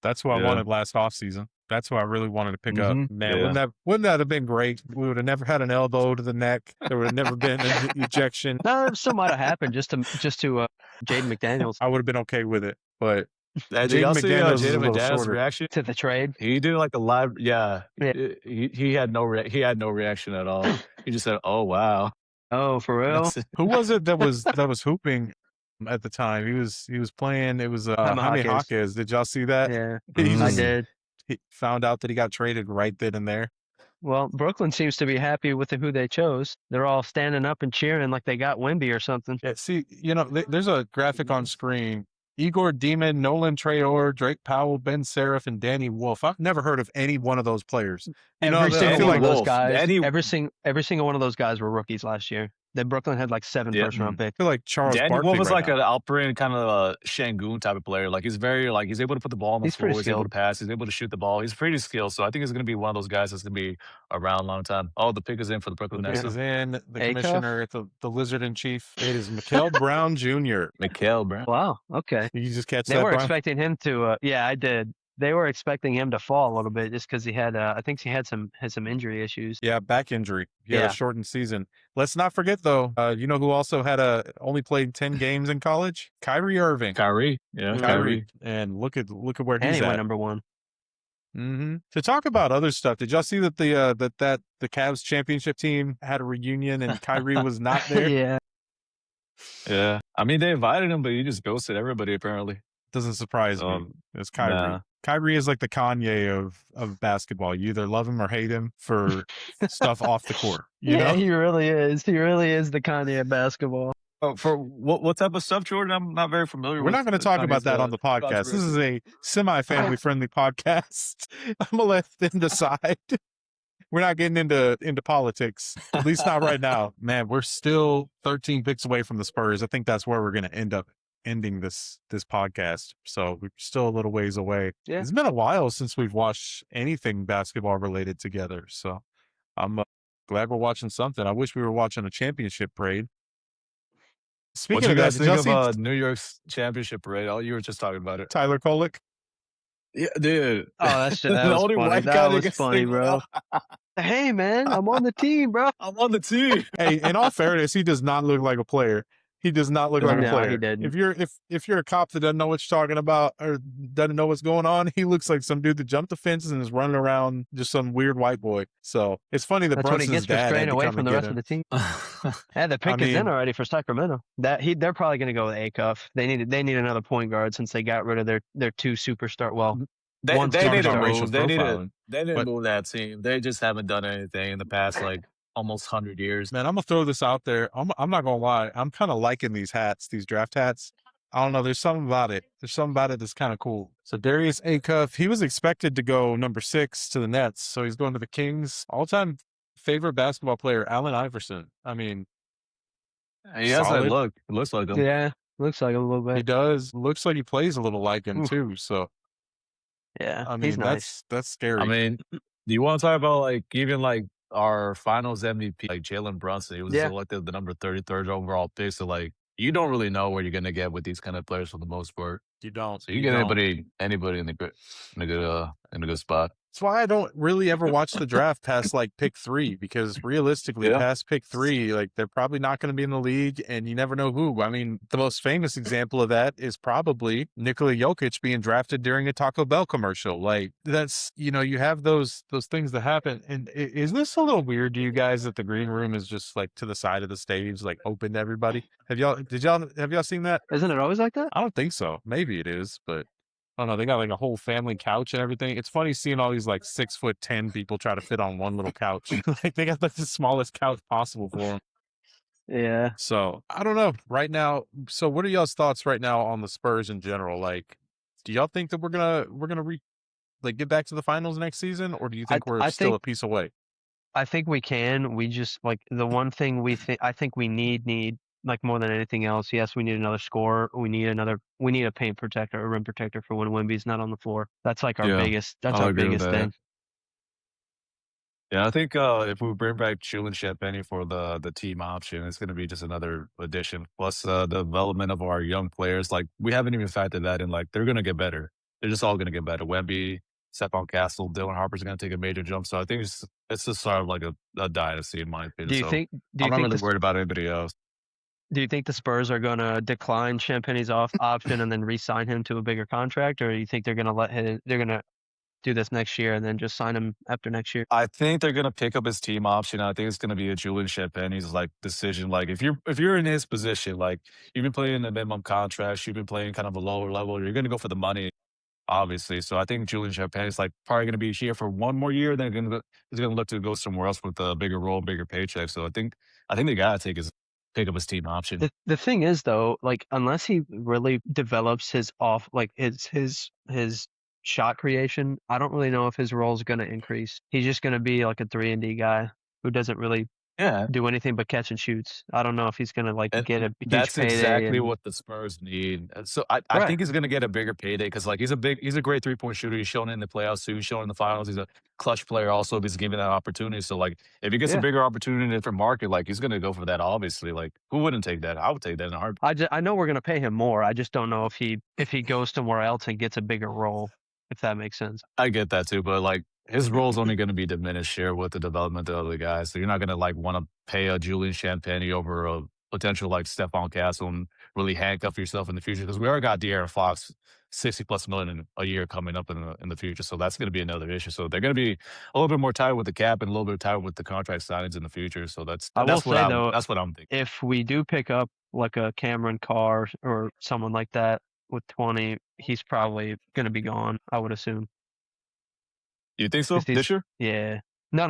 That's what I wanted last offseason. That's what I really wanted to pick up. Man, wouldn't that have been great? We would have never had an elbow to the neck. There would have never been an ejection.
No, it still might have happened just to Jaden McDaniels.
I would have been okay with it, but
Jaden McDaniels' reaction
to the trade.
He did like a live, He had no reaction at all. He just said, "Oh wow."
Oh, for real?
Who was it that was hooping at the time? He was playing. It was Jaime Jaquez. Did y'all see that?
Yeah,
I
did.
He found out that he got traded right then and there.
Well, Brooklyn seems to be happy with who they chose. They're all standing up and cheering like they got Wemby or something.
Yeah, see, there's a graphic on screen. Igor Demon, Nolan Traore, Drake Powell, Ben Seraph, and Danny Wolf. I've never heard of any one of those players.
Every single one of those guys. Every single one of those guys were rookies last year. Then Brooklyn had like 7 first-round picks.
I feel like Charles
Danny
Barkley
Wolf was
right
like an Alperin kind of a Şengün type of player. Like he's very he's able to put the ball on the floor. He's able to pass. He's able to shoot the ball. He's pretty skilled. So I think he's going to be one of those guys that's going to be around a long time. Oh, the pick is in for the Brooklyn Nets.
The pick is in. The commissioner, the lizard in chief. It is Mikael Brown Jr.
Mikael Brown.
Wow. Okay.
Did you just catch that?
They were expecting him to. Yeah, I did. They were expecting him to fall a little bit just because he had, I think he had some injury issues.
Yeah, back injury. He had a shortened season. Let's not forget though. You know who also had only played 10 games in college? Kyrie Irving.
Kyrie.
And look at where he's
anyway,
at.
Number 1.
Mm-hmm. To talk about other stuff, did y'all see that the Cavs championship team had a reunion and Kyrie was not there?
Yeah. I mean, they invited him, but he just ghosted everybody apparently.
Doesn't surprise me. It's Kyrie. Nah. Kyrie is like the Kanye of basketball. You either love him or hate him for stuff off the court. You know?
He really is. He really is the Kanye of basketball.
For what type of stuff, Jordan? I'm not very familiar with.
We're not going to talk about that on the podcast. This is a semi-family friendly podcast. I'm going to let them decide. We're not getting into politics, at least not right now. Man, we're still 13 picks away from the Spurs. I think that's where we're going to end up ending this podcast. So we're still a little ways away. Yeah. It's been a while since we've watched anything basketball related together. So I'm glad we're watching something. I wish we were watching a championship parade.
Speaking of that, think of New York's championship parade? Oh, you were just talking about it.
Tyler Kolek.
Yeah, dude.
Oh, that was funny. That was funny, bro. Hey, man, I'm on the team, bro.
I'm on the team.
Hey, in all fairness, he does not look like a player. He does not look like a player.
He didn't.
If you're a cop that doesn't know what you're talking about or doesn't know what's going on, he looks like some dude that jumped the fences and is running around just some weird white boy. So it's funny that Brunson's dad had to
away
come
from the rest of the team. Yeah, the pick is in already for Sacramento. They're probably going to go with Acuff. They need another point guard since they got rid of their 2 superstar. Well,
they need to move. They need to move that team. They just haven't done anything in the past almost 100 years.
Man, I'm gonna throw this out there. I'm not gonna lie. I'm kind of liking these hats, these draft hats. I don't know. There's something about it. That's kind of cool. So Darius Acuff, he was expected to go number 6 to the Nets, so he's going to the Kings. All-time favorite basketball player, Allen Iverson. I mean,
he has that look. It looks like him.
Yeah. Looks like a little
He
bit.
does. Looks like he plays a little like him
Oof.
too. So
Yeah,
I
he's
mean,
nice.
that's
I
scary.
mean, do you want to talk about like even like our Finals MVP, like Jalen Brunson? He was
Yeah.
selected the number 33rd overall pick. So like, you don't really know where you're gonna get with these kind of players for the most part.
You don't.
So you
You
get
don't.
anybody in a good spot.
That's why I don't really ever watch the draft past like pick 3, because realistically,
Yeah.
past pick 3, like they're probably not going to be in the league, and you never know who. I mean, the most famous example of that is probably Nikola Jokic being drafted during a Taco Bell commercial. Like that's, you have those things that happen. And is this a little weird to you guys that the green room is just like to the side of the stage, like open to everybody? Have y'all seen that?
Isn't it always like that?
I don't think so. Maybe it is, but I don't know. They got like a whole family couch and everything. It's funny seeing all these like 6'10" people try to fit on one little couch. Like they got like the smallest couch possible for them.
Yeah.
So I don't know right now. So what are y'all's thoughts right now on the Spurs in general? Like, do y'all think that we're gonna get back to the finals next season, or do you think we're
I
still
think
a piece away?
I think we can. We just like the one thing I think we need like more than anything else. Yes, we need another scorer. We need a paint protector, a rim protector for when Wemby's not on the floor. That's like our
Yeah,
biggest. That's
I'll
our
agree with
biggest
that.
thing.
Yeah, I think if we bring back Julian Champagny for the team option, it's going to be just another addition. Plus the development of our young players, like we haven't even factored that in. Like they're going to get better. They're just all going to get better. Wemby, Stephon Castle, Dylan Harper's going to take a major jump. So I think it's just sort of like a dynasty in my opinion.
Do you
So
think? Do
I'm
you
not
think
really
the
worried about anybody else.
Do you think the Spurs are going to decline Champagne's option and then re-sign him to a bigger contract, or do you think they're going to they're going to do this next year and then just sign him after next year?
I think they're gonna pick up his team option. I think it's gonna be a Julian Champagne's like decision. Like if you're in his position, like you've been playing the minimum contracts, you've been playing kind of a lower level, you're gonna go for the money, obviously. So I think Julian Champagne's like probably gonna be here for one more year, then he's gonna look to go somewhere else with a bigger role, bigger paycheck. So I think they gotta pick up his team option.
The thing is though, like unless he really develops his his shot creation, I don't really know if his role is going to increase. He's just going to be like a 3-and-D guy who doesn't really
Yeah,
do anything but catch and shoots. I don't know if he's going to like
and
get a huge
that's
payday.
exactly
And,
what the Spurs need. And so I
right.
think he's gonna get a bigger payday because like he's a great 3-point shooter. He's shown it in the playoffs too. He's shown in the finals. He's a clutch player also if he's given that opportunity. So like if he gets a
Yeah.
bigger opportunity in a different market, like he's gonna go for that, obviously. Like who wouldn't take that? I would take that in a heartbeat.
I know we're going to pay him more. I just don't know if he goes somewhere else and gets a bigger role, if that makes sense.
I get that too, but like his role's only gonna be diminished here with the development of the other guys. So you're not gonna like want to pay a Julian Champagny over a potential like Stephon Castle and really handcuff yourself in the future because we already got De'Aaron Fox 60+ million a year coming up in the future. So that's gonna be another issue. So they're gonna be a little bit more tight with the cap and a little bit tight with the contract signings in the future. So that's
I will
that's what
say
I'm
though,
that's what I'm thinking.
if we do pick up like a Cameron Carr or someone like that with 20, he's probably going to be gone, I would assume.
You think so
'Cause he's-
this year?
Yeah. No.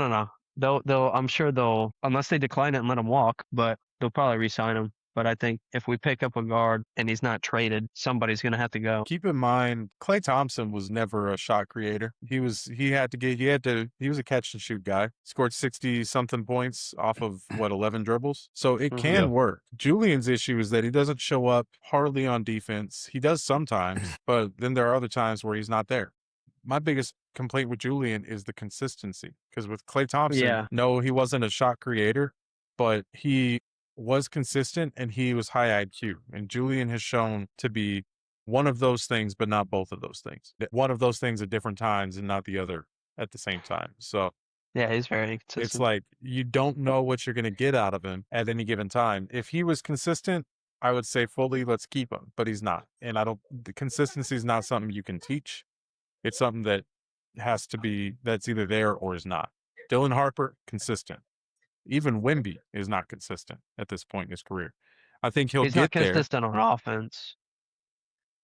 I'm sure they'll, unless they decline it and let him walk, but they'll probably re-sign him. But I think if we pick up a guard and he's not traded, somebody's going to have to go.
Keep in mind, Klay Thompson was never a shot creator. He was a catch and shoot guy. Scored 60 something points off of 11 dribbles. So it can
Yeah.
work. Julian's issue is that he doesn't show up hardly on defense. He does sometimes, but then there are other times where he's not there. My biggest complaint with Julian is the consistency. Because with Klay Thompson,
Yeah.
no, he wasn't a shot creator, but he was consistent and he was high IQ. And Julian has shown to be one of those things, but not both of those things. One of those things at different times and not the other at the same time. So
Yeah, he's very consistent.
it's like you don't know what you're going to get out of him at any given time. If he was consistent, I would say fully let's keep him, but he's not. And the consistency is not something you can teach. It's something that has to be, that's either there or is not. Dylan Harper, consistent. Even Wemby is not consistent at this point in his career. I think he'll
he's not
get there.
consistent on offense.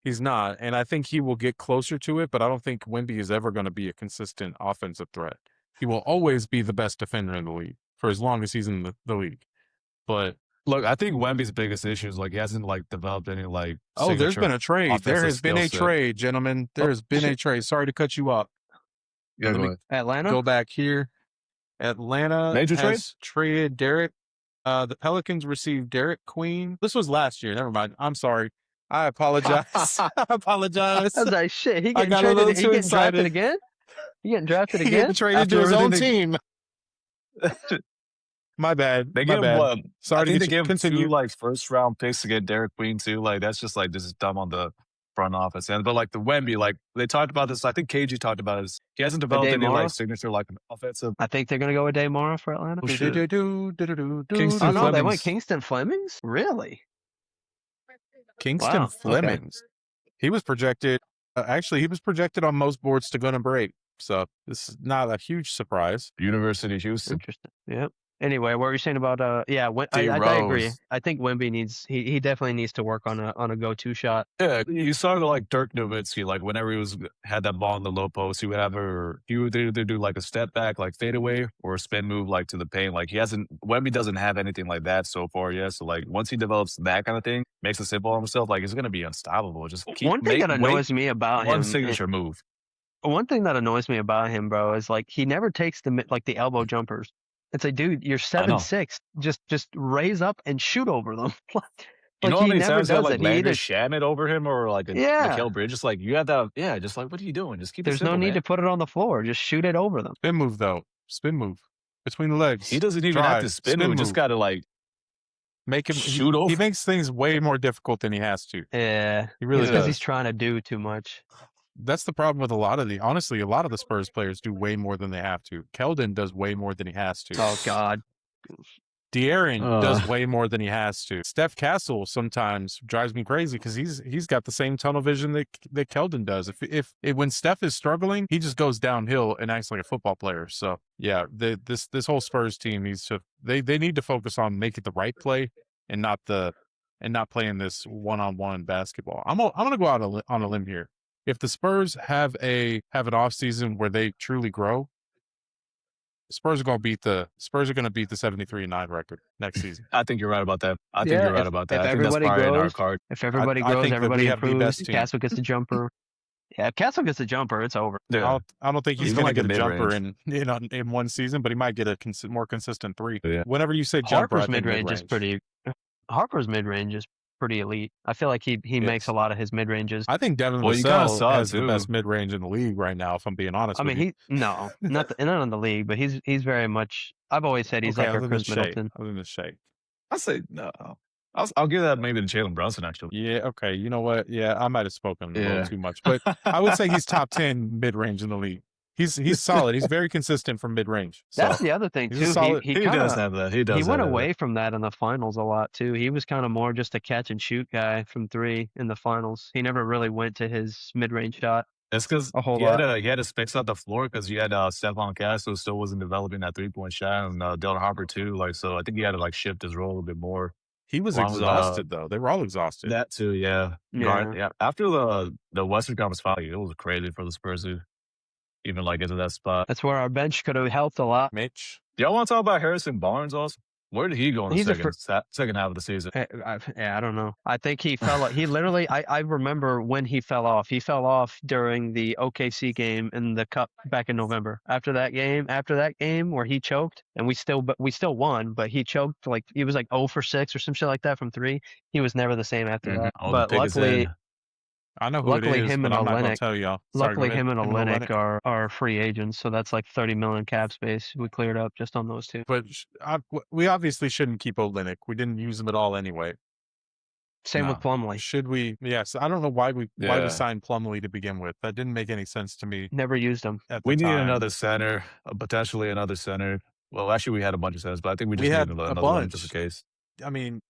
He's not, and I think he will get closer to it, but I don't think Wemby is ever going to be a consistent offensive threat. He will always be the best defender in the league for as long as he's in the league. But
Look, I think Wemby's biggest issue is like he hasn't like developed any like.
there's been a trade. There has been a trade, gentlemen. There has been a trade. Sorry to cut you off.
Yeah,
Let me
Atlanta?
go back here. Atlanta
Major trade?
has traded Derek The Pelicans received Derek Queen. This was last year. Never mind. I'm sorry. I apologize. I apologize.
I was like, shit, he
I
getting
got a little
traded. He
too
getting drafted
excited.
again. He getting drafted
He
again.
getting traded
After
to his own
everything
team. My bad.
They
My
gave him
bad.
what? I
Sorry to
think they
get you.
gave him 2
Continue.
like first round picks to get Derek Queen too. Like that's just like this is dumb on the front office end. But like the Wemby, like they talked about this. I think KG talked about this. He hasn't developed any
Morrow?
like signature like offensive.
I think they're gonna go with Daymara for Atlanta.
Oh, shit.
Kingston
Oh no, they
Flemings.
went Kingston Flemings. Really?
Kingston
Wow, okay.
Flemings. He was projected. Actually, he was projected on most boards to go to break. So this is not a huge surprise.
University of Houston.
Interesting. Yep. Anyway, what were you saying about yeah? I agree.
D-Rose.
I think Wemby needs he definitely needs to work on a go-to shot.
Yeah, you saw like Dirk Nowitzki, like whenever he had that ball in the low post, he would either do like a step back, like fadeaway, or a spin move, like to the paint. Like Wemby doesn't have anything like that so far yet. So like once he develops that kind of thing, makes a simple on himself, like he's gonna be unstoppable. Just
One thing that annoys me about
one
him,
signature move.
One thing that annoys me about him, bro, is like he never takes the elbow jumpers. It's like, dude, you're 7'6". Just raise up and shoot over them.
You know how many
he never
times
does
you have
it.
like
He either
Landry Shamet over him or like a Mikal Bridges? Just like you have that, yeah. Just like what are you doing? Just keep it
there's
simple,
no need
man.
to put it on the floor. Just shoot it over them.
Spin move though. Spin move between the legs.
He doesn't even have to spin move. Just gotta like
make him
shoot over.
He makes things way more difficult than he has to.
Yeah,
He really
because
does.
he's trying to do too much.
That's the problem with a lot of the Spurs players do way more than they have to. Keldon does way more than he has to.
Oh God.
De'Aaron does way more than he has to. Steph Castle sometimes drives me crazy because he's got the same tunnel vision that Keldon does. If when Steph is struggling, he just goes downhill and acts like a football player. So yeah, this whole Spurs team needs to they need to focus on making the right play and not playing this one-on-one basketball. I'm gonna go out on a limb here. If the Spurs have an off season where they truly grow, Spurs are going to beat the 73-9 record next season.
I think you're right about that. I think you're right about that.
If
I think that's
everybody
probably in our
grows,
card.
if everybody
I
grows,
think that
everybody
we have the
improves.
best team.
Castle gets a jumper. Yeah, if Castle gets a jumper, it's over.
Yeah.
I don't think he's
Even
going to
like
get
a
a jumper
mid-range.
in one season, but he might get a more consistent three.
Yeah.
Whenever you say jumper,
Harper's mid-range is pretty. Harper's mid-range is pretty elite. I feel like he makes a lot of his mid-ranges.
I think Devin Vassell has the best mid-range in the league right now, if I'm being honest.
I mean, not in the league, but he's very much. I've always said he's like a Chris Middleton.
Other than Shea,
I say no. I'll give that maybe to Jalen Brunson actually.
Yeah. Okay. You know what? Yeah, I might have spoken a little too much, but I would say he's top 10 mid-range in the league. He's solid. He's very consistent from mid-range. So.
That's the other thing too.
He does have that. He
went away from that in the finals a lot too. He was kind of more just a catch and shoot guy from three in the finals. He never really went to his mid-range shot.
That's because he had to space out the floor because you had Stephon Castle who still wasn't developing that 3-point shot, and Dylan Harper too. Like so, I think he had to like shift his role a bit more.
He was exhausted though. They were all exhausted.
That too, yeah. After the Western Conference Final, it was crazy for the Spurs to even like get to that spot.
That's where our bench could have helped a lot.
Mitch,
y'all want to talk about Harrison Barnes also? Where did he go in the second half of the season?
I don't know. I think he fell. He literally. I remember when he fell off. He fell off during the OKC game in the Cup back in November. After that game where he choked, and we still won, but he choked like he was like 0 for 6 or some shit like that from 3. He was never the same after that. But luckily.
I know who it is,
him
but
and
I'm not going to
Olynyk.
tell y'all.
Luckily, him and Olynyk are free agents, so that's like $30 million cap space we cleared up just on those two.
But we obviously shouldn't keep Olynyk. We didn't use him at all anyway.
Same with Plumlee.
Should we? Yes. I don't know why we signed Plumlee to begin with. That didn't make any sense to me.
Never used him.
We need another center, potentially another center. Well, actually, we had a bunch of centers, but I think we just need another one just in case.
I mean,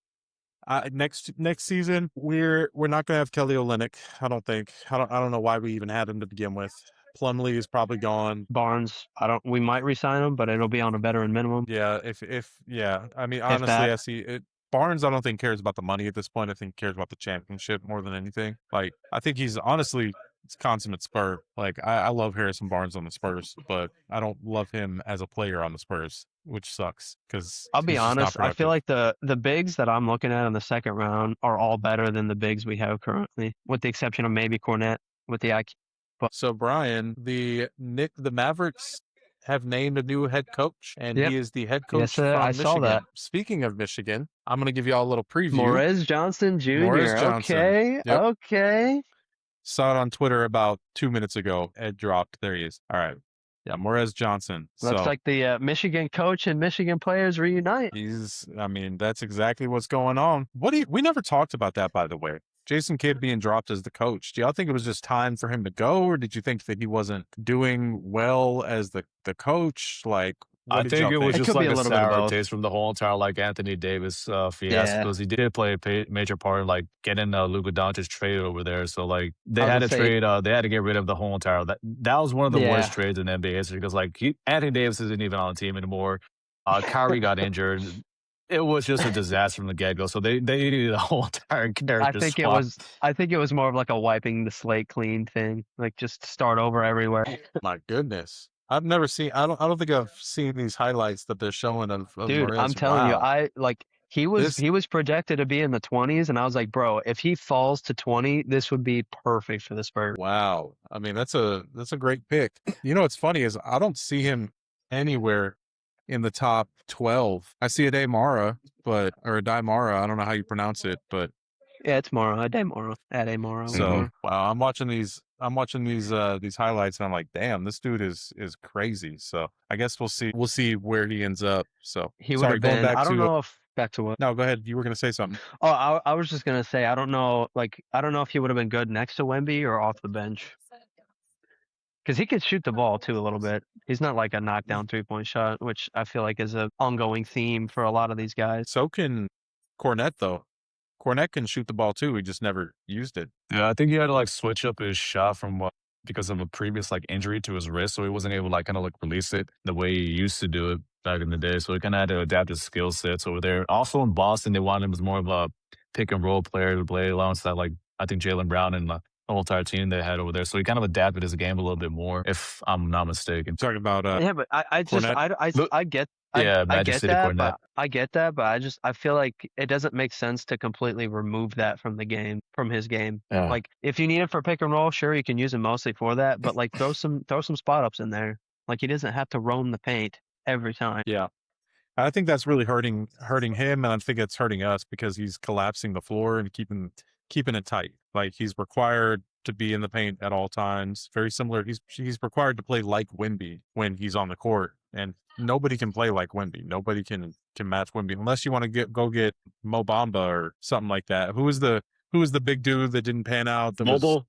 next season we're not gonna have Kelly Olynyk. I don't think. I don't know why we even had him to begin with. Plumlee is probably gone.
Barnes, we might re-sign him, but it'll be on a veteran minimum.
Yeah, I mean, honestly, I see it. Barnes, I don't think cares about the money at this point. I think he cares about the championship more than anything. Like, I think he's honestly consummate Spur. Like, I love Harrison Barnes on the Spurs, but I don't love him as a player on the Spurs, which sucks because
I'll be honest. I feel like the bigs that I'm looking at in the second round are all better than the bigs we have currently, with the exception of maybe Cornette with the IQ.
So Brian, the Mavericks have named a new head coach, and
Yep.
he is the head
Yes,
coach
sir.
from
I saw
Michigan.
that.
Speaking of Michigan, I'm going to give you all a little preview.
Morez Johnson Jr.
Morez Johnson.
Okay.
Yep.
Okay.
Saw it on Twitter about 2 minutes ago. It dropped. There he is. All right. Yeah, Morez Johnson.
Looks
So
like the Michigan coach and Michigan players reunite.
I mean, that's exactly what's going on. We never talked about that, by the way. Jason Kidd being dropped as the coach. Do y'all think it was just time for him to go, or did you think that he wasn't doing well as the coach? Like, what
I
did
think
y'all
it was
It
just
could be
like
a
a
little bit of
sour
both.
taste from the whole entire like Anthony Davis fiasco
Yeah.
because he did play a major part in like getting Luka Doncic trade over there. So like they
I was
had to
gonna say-
trade. They had to get rid of the whole entire. That was one of the
Yeah.
worst trades in NBA history because like Anthony Davis isn't even on the team anymore. Kyrie got injured. It was just a disaster from the get go. So they needed a whole entire character
I think it was more of like a wiping the slate clean thing, like just start over everywhere.
My goodness. I've never seen. I don't think I've seen these highlights that they're showing of
Dude,
Morez.
I'm telling you,
Wow.
he was
This-
projected to be in the 20s, and I was like, bro, if he falls to 20, this would be perfect for the Spurs.
Wow. I mean, that's a great pick. You know what's funny is I don't see him anywhere in the top 12. I see a Daymara, or a Daimara. I don't know how you pronounce it, but
Yeah, it's Moro, a day Moro, at a Moro.
so wow, I'm watching these highlights and I'm like, damn, this dude is crazy. So I guess we'll see where he ends up. So
He would
sorry,
have
going
been.
back
I don't
to
know if back to what.
no, go ahead. You were gonna say something.
Oh, I was just gonna say I don't know. Like I don't know if he would have been good next to Wemby or off the bench. Because he could shoot the ball too a little bit. He's not like a knockdown 3-point shot, which I feel like is an ongoing theme for a lot of these guys.
So can Cornette though. Cornette can shoot the ball too. He just never used it.
Yeah, I think he had to like switch up his shot from because of a previous like injury to his wrist, so he wasn't able to like kind of like release it the way he used to do it back in the day. So he kind of had to adapt his skill sets over there. Also in Boston, they wanted him as more of a pick and roll player to play alongside like I think Jaylen Brown and the whole entire team they had over there. So he kind of adapted his game a little bit more, if I'm not mistaken.
Talking about
Yeah, but I just
Cornette?
I get
Yeah,
I
Magic
get
City
that,
Cornette.
but I get that, but I feel like it doesn't make sense to completely remove that from his game.
Yeah.
Like if you need it for pick and roll, sure you can use it mostly for that, but like throw some spot ups in there. Like he doesn't have to roam the paint every time.
Yeah. I think that's really hurting him, and I think it's hurting us because he's collapsing the floor and keeping it tight. Like he's required to be in the paint at all times. Very similar. He's required to play like Wemby when he's on the court, and nobody can play like Wemby. Nobody can match Wemby unless you want to go get Mo Bamba or something like that. Who was the big dude that didn't pan out?
Mobile.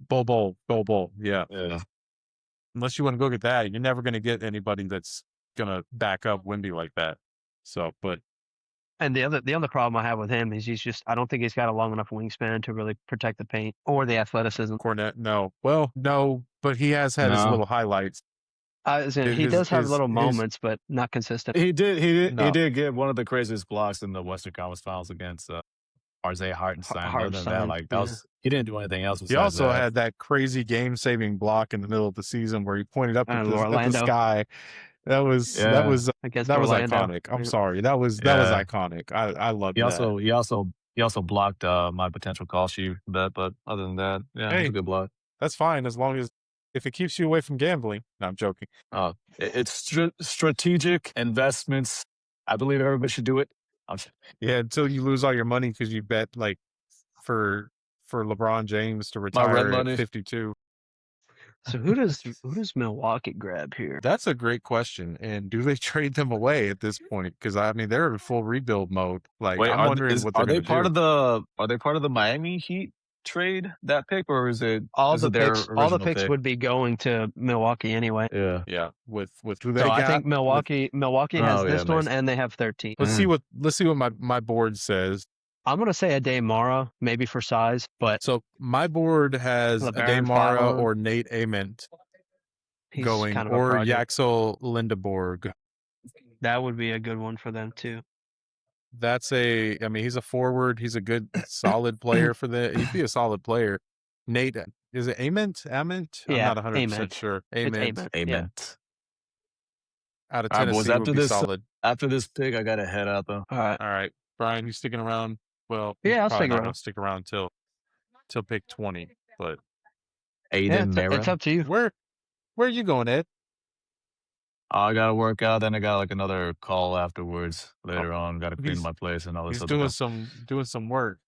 Bobo. Yeah.
Yeah.
Unless you want to go get that, you're never going to get anybody that's going to back up Wemby like that. So, but
And the other problem I have with him is I don't think he's got a long enough wingspan to really protect the paint or the athleticism.
Cornette, no. Well, no, but he has had his
No.
little highlights.
He does have little
his-
moments, but not consistent.
He did
No.
get one of the craziest blocks in the Western Conference Finals against Isaiah Hartenstein. Other than that,
Hartenstein,
like that
yeah.
was he didn't do anything else.
He
besides
also
that.
had that crazy game-saving block in the middle of the season where he pointed up at the
Orlando.
sky. That was
Against
that was
Orlando.
iconic. I'm
Yeah.
sorry. That was
Yeah.
iconic. I loved
He
that.
he also blocked my potential call sheet bet, but other than that, yeah, it was
Hey.
a good block.
That's fine as long as if it keeps you away from gambling. No, I'm joking.
It's strategic investments. I believe everybody should do it.
Yeah, until you lose all your money because you bet like for LeBron James to retire
red
at
money.
52.
So who does Milwaukee grab here?
That's a great question. And do they trade them away at this point? Because I mean, they're in full rebuild mode. Like
Wait,
I'm wondering what they're
are they
gonna
part
do.
of the Miami Heat trade that pick, or is it
All
is
the
it their
picks
original
would
pick?
be going to Milwaukee anyway.
Yeah.
Yeah, with who they
So
got.
I think Milwaukee has
Oh, yeah,
this one,
makes-
and they have 13.
Let's see what my board says.
I'm gonna say a Daymara, maybe for size, but
So my board has a
LeBaron
Daymara
Follow.
or Nate Ament
he's
going,
kind of a
or
project.
Yaxel Lindeborg.
That would be a good one for them too.
I mean, he's a forward. He's a good, solid player he'd be a solid player. Nate, is it Ament? Ament?
Yeah,
I'm not 100%
Ament.
sure.
It's
Ament.
Ament.
Amen.
Out of
All right, boys,
Tennessee would
after
be
this-
solid.
After this pick, I gotta head out though.
All right.
All right. Brian, you sticking around? Well,
Yeah, I'll
probably
stick
not
around.
gonna stick around till pick 20. But
Yeah,
Aiden
it's
Mara.
up to you.
where are you going, Ed?
I gotta work out, then I got like another call afterwards later on. Gotta clean
He's
my place and all this
he's
other stuff.
doing some work.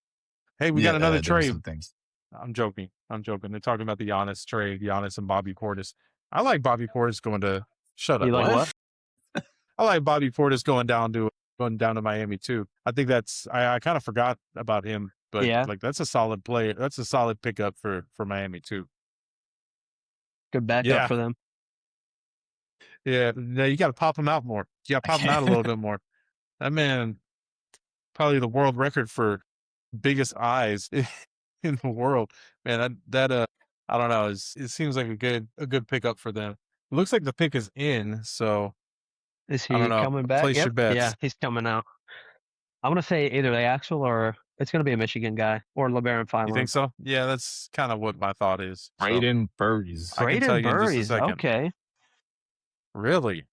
Hey, we got another
Yeah, doing
trade.
some things.
I'm joking. I'm joking. They're talking about the Giannis trade, Giannis and Bobby Portis. I like Bobby Portis going to shut up.
You like what?
I like Bobby Portis going down to Miami too. I think I kind of forgot about him, but
Yeah.
like that's a solid player. That's a solid pickup for Miami too.
Good backup
Yeah.
for them.
Yeah, no, you got to pop him out more. You got to pop him out a little bit more. That man, probably the world record for biggest eyes in the world. Man, I don't know. It seems like a good pickup for them. It looks like the pick is in, so
Is
I don't
he
know.
coming back?
Place your bets.
Yeah, he's coming out. I'm gonna say either the Axel or it's gonna be a Michigan guy or LeBaron Fine.
You think so? Yeah, that's kind of what my thought is. So,
Braden Burries.
I can tell you in just a
Burries.
second.
Okay.
Really?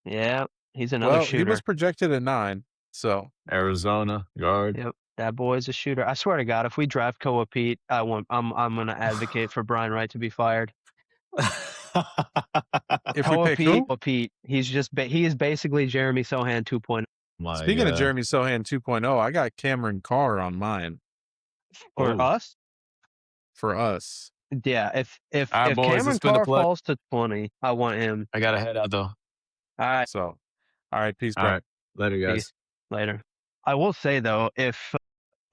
Yeah, he's another
Well,
shooter.
he was projected at 9, so
Arizona guard.
Yep, that boy's a shooter. I swear to God, if we draft Koa Pete, I'm gonna advocate for Brian Wright to be fired.
if
Koa
we pick who?
Pete, he is basically Jeremy Sohan 2.0.
Speaking of Jeremy Sohan 2.0, I got Cameron Carr on mine
For us.
for us.
Yeah, if
All right, boys,
Cameron
it's been a
Carr
pleasure.
falls to 20, I want him.
I gotta head out though.
All right,
So, all right, peace,
All
bro.
right, later, guys.
Peace. Later. I will say though, if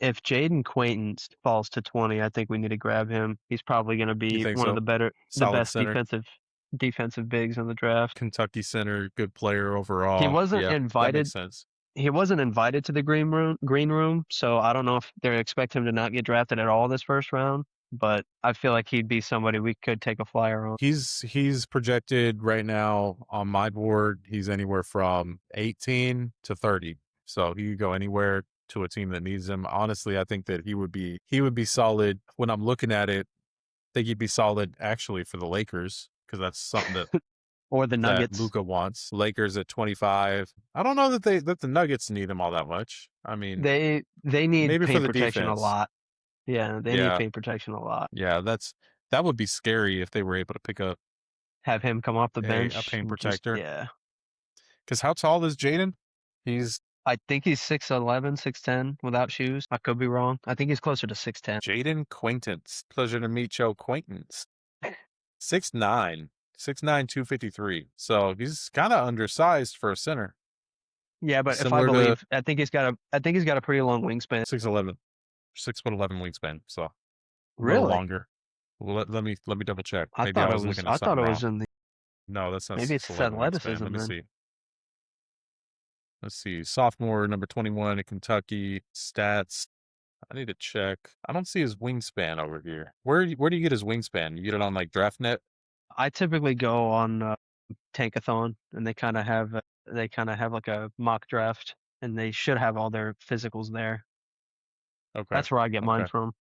Jaden Quaintance falls to 20, I think we need to grab him. He's probably going to be
think
one
so?
of the
Solid
best
center.
defensive bigs in the draft.
Kentucky center, good player overall.
He wasn't
Yeah, that
invited.
makes sense.
He wasn't invited to the green room, so I don't know if they expect him to not get drafted at all this first round. But I feel like he'd be somebody we could take a flyer on.
He's projected right now on my board. He's anywhere from 18 to 30, so he could go anywhere to a team that needs him. Honestly, I think that he would be solid. When I'm looking at it, I think he'd be solid actually for the Lakers because that's something that
Or the Nuggets.
Luka wants. Lakers at 25. I don't know that the Nuggets need him all that much. I mean,
They need
maybe for
paint
the
protection
defense.
a lot. Yeah, they need
Yeah.
paint protection a lot.
Yeah, that would be scary if they were able to pick up
Have him come off the bench.
a paint
and
protector.
Yeah.
Because how tall is Jaden?
I think he's 6'11", 6'10", without shoes. I could be wrong. I think he's closer to 6'10".
Jaden Quaintance. Pleasure to meet you, Quaintance. 6'9", 253. So he's kind of undersized for a center.
Yeah, but if I
Similar to-
believe, I think he's got a pretty long wingspan.
6'11", 6'11" wingspan. So a
Really?
little longer. Well, let me double check.
I
Maybe
thought
I
it
was
was.
looking at
I thought it
something
was
wrong.
in the.
No, that's not.
Maybe it's
6'11" wingspan.
athleticism
Let me
then.
see. Let's see. Sophomore, number 21 at Kentucky. Stats. I need to check. I don't see his wingspan over here. Where do you get his wingspan? You get it on like DraftNet?
I typically go on Tankathon, and they kind of have like a mock draft, and they should have all their physicals there.
Okay.
That's where I get mine
Okay.
from.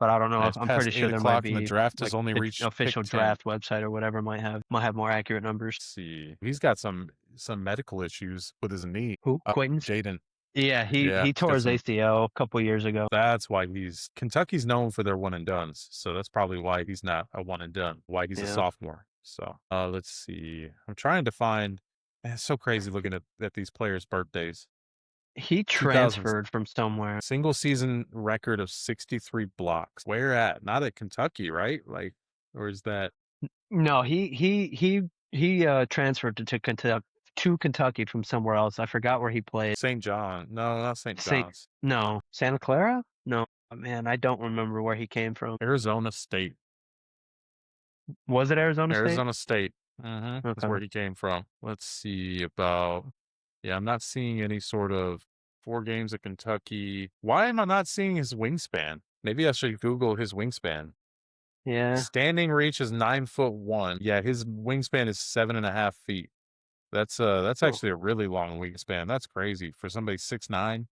But I don't know.
It's
I'm
past
pretty sure
8
there
o'clock
might be
and the draft has
like,
only
the
reached
official
pick 10.
draft website or whatever might have more accurate numbers.
Let's see. He's got some medical issues with his knee.
Who? Quaintance?
Jaden.
Yeah, he
Yeah,
tore his
got some-
ACL a couple years ago.
That's why Kentucky's known for their one and dones. So that's probably why he's not a one and done. Why he's a
Yeah.
sophomore. So let's see. I'm trying to find. Man, it's so crazy looking at these players' birthdays.
He
2000s.
transferred from somewhere.
Single season record of 63 blocks. Where at? Not at Kentucky, right? Like, or is that?
No, he transferred to Kentucky from somewhere else. I forgot where he played.
St. John. No, not St.
Saint-
John's.
No, Santa Clara? No, man, I don't remember where he came from.
Arizona State.
Was it Arizona State?
Arizona State. That's
Okay.
where he came from. Let's see about. Yeah, I'm not seeing any sort of 4 games at Kentucky. Why am I not seeing his wingspan? Maybe I should Google his wingspan.
Yeah.
Standing reach is 9'1". Yeah, his wingspan is 7.5 feet. That's actually a really long wingspan. That's crazy for somebody 6'9"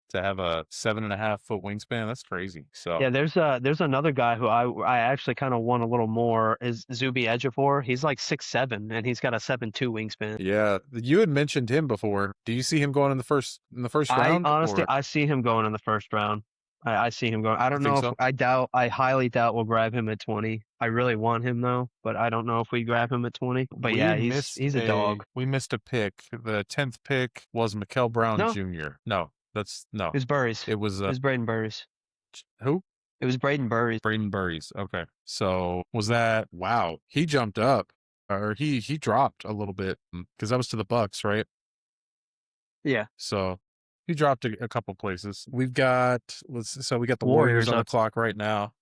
to have a 7.5 foot wingspan. That's crazy. So
Yeah, there's another guy who I actually kind of want a little more is Zuby Ejiofor. He's like 6'7", and he's got a 7'2" wingspan.
yeah, you had mentioned him before. Do you see him going in the first round?
Honestly,
or-
I see him going in the first round. I see him going. I don't
think
know if
so?
I highly doubt we'll grab him at 20. I really want him though, but I don't know if we grab him at 20. But yeah, he's a dog.
We missed a pick. The 10th pick was Mikael Brown
No,
Jr. No, that's no.
it was Burries.
It was
It was Braden Burries.
who?
It was Braden Burries.
Braden Burries. Okay. So was that wow? He jumped up, or he dropped a little bit because that was to the Bucks, right?
Yeah.
So he dropped a couple places. We got the Warriors
Warriors
on the
up.
clock right now.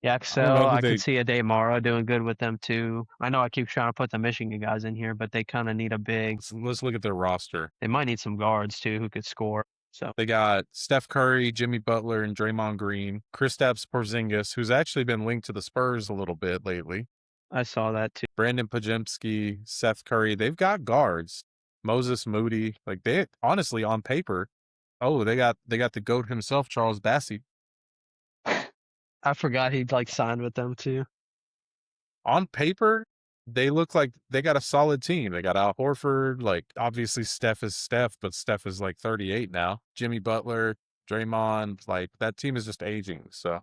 I don't know
Yaxel,
who
I
they.
could see Ade Mara doing good with them too. I know I keep trying to put the Michigan guys in here, but they kind of need a big.
Let's look at their roster.
They might need some guards too who could score. So
They got Steph Curry, Jimmy Butler, and Draymond Green. Kristaps Porzingis, who's actually been linked to the Spurs a little bit lately.
I saw that too.
Brandon Pajemski, Seth Curry. They've got guards. Moses Moody. Like they honestly on paper. Oh, they got the GOAT himself, Charles Bassey.
I forgot he like signed with them too.
On paper, they look like they got a solid team. They got Al Horford. Like obviously Steph is Steph, but Steph is like 38 now. Jimmy Butler, Draymond. Like that team is just aging. So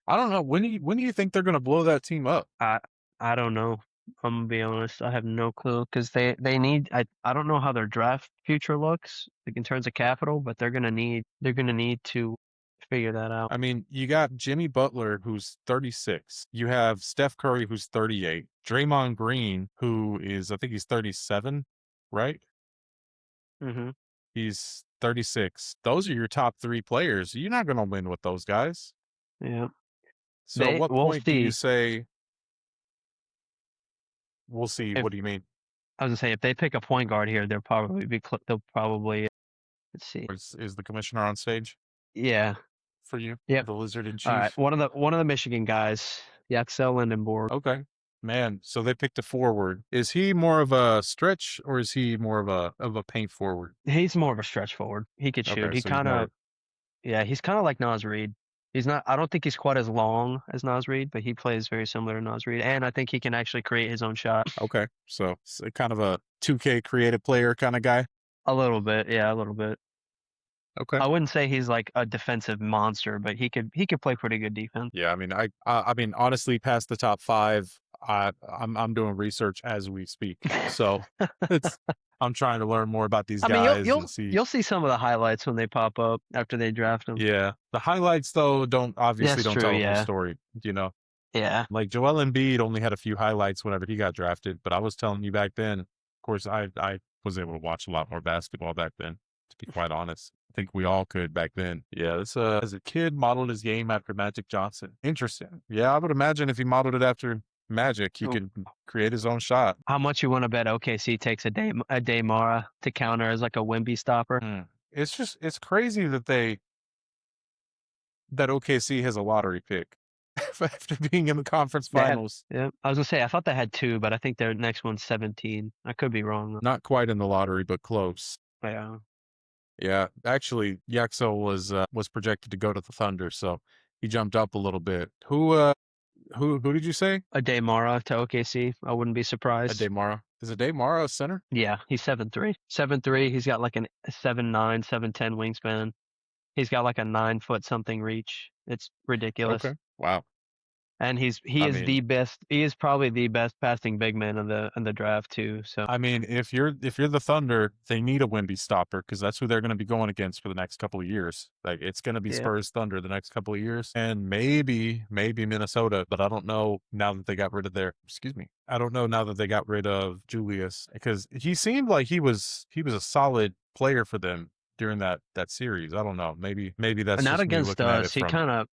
I don't know. When do you think they're gonna blow that team up?
I don't know. I'm gonna be honest. I have no clue because they need. I don't know how their draft future looks like in terms of capital, but they're gonna need to figure that out.
I mean, you got Jimmy Butler, who's 36. You have Steph Curry, who's 38. Draymond Green, who is, I think he's 37, right?
Mm-hmm.
He's 36. Those are your top three players. You're not going to win with those guys.
Yeah.
So at what
We'll
point do you
see.
say, we'll see?
If
What do you mean?
I was gonna say if they pick a point guard here, they'll probably let's see.
Is the commissioner on stage
Yeah.
for you?
Yep.
The lizard in
All right.
chief?
One of the Michigan guys, Yaxel Lindenborg.
Okay. Man, so they picked a forward. Is he more of a stretch or is he more of a paint forward?
He's more of a stretch forward. He could shoot.
Okay,
He
so he's
kind
more
of he's kind of like Naz Reid. He's not. I don't think he's quite as long as Naz Reid, but he plays very similar to Naz Reid, and I think he can actually create his own shot.
okay. So it's kind of a 2K creative player kind of guy.
A little bit, yeah, a little bit.
Okay.
I wouldn't say he's like a defensive monster, but he could play pretty good defense.
Yeah, I mean, honestly, past the top five, I'm doing research as we speak. So I'm trying to learn more about these
I mean,
guys
you'll
and see.
you'll see some of the highlights when they pop up after they draft them.
Yeah, the highlights though don't tell
true,
the whole
yeah.
story. You know,
Yeah.
like Joel Embiid only had a few highlights whenever he got drafted, but I was telling you back then. Of course, I was able to watch a lot more basketball back then. To be quite honest, I think we all could back then. Yeah, this as a kid modeled his game after Magic Johnson. Interesting. Yeah, I would imagine if he modeled it after Magic, he could create his own shot.
How much you want to bet OKC takes a day Mara to counter as like a Wemby stopper?
It's crazy that OKC has a lottery pick after being in the conference finals.
Yeah, I was gonna say I thought they had 2, but I think their next one's 17. I could be wrong though.
Not quite in the lottery, but close.
Yeah.
Yeah, actually, Yaxel was projected to go to the Thunder, so he jumped up a little bit. Who did you say?
Ade Mara to OKC. I wouldn't be surprised.
Ade Mara. Is Ade Mara a center?
Yeah, he's 7'3". 7'3". He's got like a 7'9", 7'10" wingspan. He's got like a 9-foot something reach. It's ridiculous.
Okay. Wow.
And he is the best. He is probably the best passing big man in the draft too. So
I mean, if you're the Thunder, they need a Wemby stopper because that's who they're going to be going against for the next couple of years. Like it's going to be Spurs Thunder the next couple of years, and maybe Minnesota, but I don't know now that they got rid of I don't know now that they got rid of Julius because he seemed like he was a solid player for them during that series. I don't know. Maybe that's
not
just me
against
looking at
us.
it from.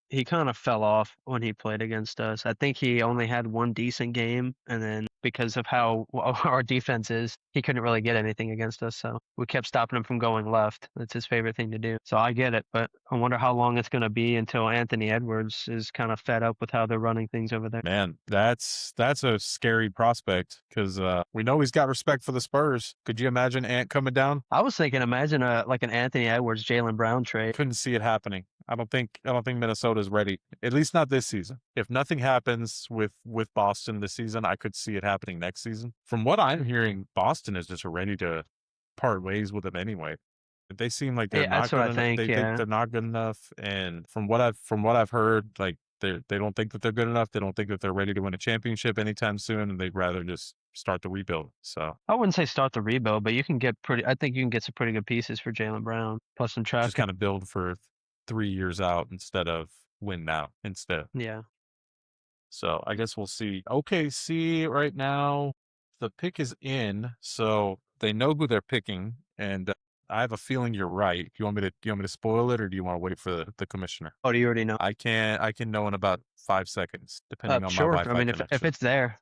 He kind of fell off when he played against us. I think he only had one decent game, and then because of how our defense is, he couldn't really get anything against us. So we kept stopping him from going left. That's his favorite thing to do. So I get it, but I wonder how long it's going to be until Anthony Edwards is kind of fed up with how they're running things over there.
Man, that's a scary prospect because we know he's got respect for the Spurs. Could you imagine Ant coming down?
I was thinking, imagine like an Anthony Edwards, Jaylen Brown trade.
Couldn't see it happening. I don't think Minnesota's ready. At least not this season. If nothing happens with Boston this season, I could see it happening next season. From what I'm hearing, Boston is just ready to part ways with him anyway. They seem like they're
Yeah,
not
that's what
good
I
enough.
think.
They think
Yeah.
they're not good enough, and from what I've heard, like they don't think that they're good enough. They don't think that they're ready to win a championship anytime soon, and they'd rather just start the rebuild. So
I wouldn't say start the rebuild, but you can get I think you can get some pretty good pieces for Jaylen Brown plus some
just
traffic.
kind of build for 3 years out instead of win now instead.
Yeah.
So I guess we'll see. OKC right now, the pick is in, so they know who they're picking, and I have a feeling you're right. Do you want me to spoil it, or do you want to wait for the commissioner?
Oh, do you already know?
I can know in about 5 seconds, depending on my
Sure. I
Wi-Fi
mean, if
connection.
it's there.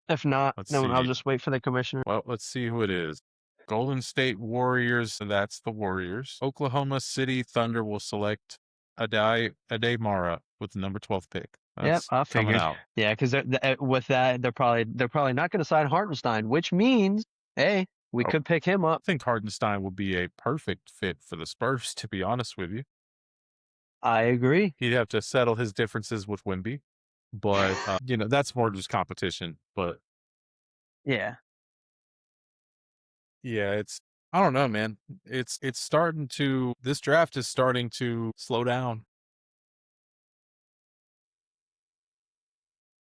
If not,
Let's
then I'll
see.
just wait for the commissioner.
Well, let's see who it is. Golden State Warriors. That's the Warriors. Oklahoma City Thunder will select Ade Mara with the number 12 pick.
Yep,
That's
I
coming
figured.
out.
Yeah, because with that, they're probably not going to sign Hartenstein, which means, hey, we
Oh.
could pick him up.
I think Hardenstein would be a perfect fit for the Spurs, to be honest with you.
I agree.
He'd have to settle his differences with Wemby, but that's more just competition. But
Yeah.
yeah, I don't know, man. It's starting to this draft is starting to slow down.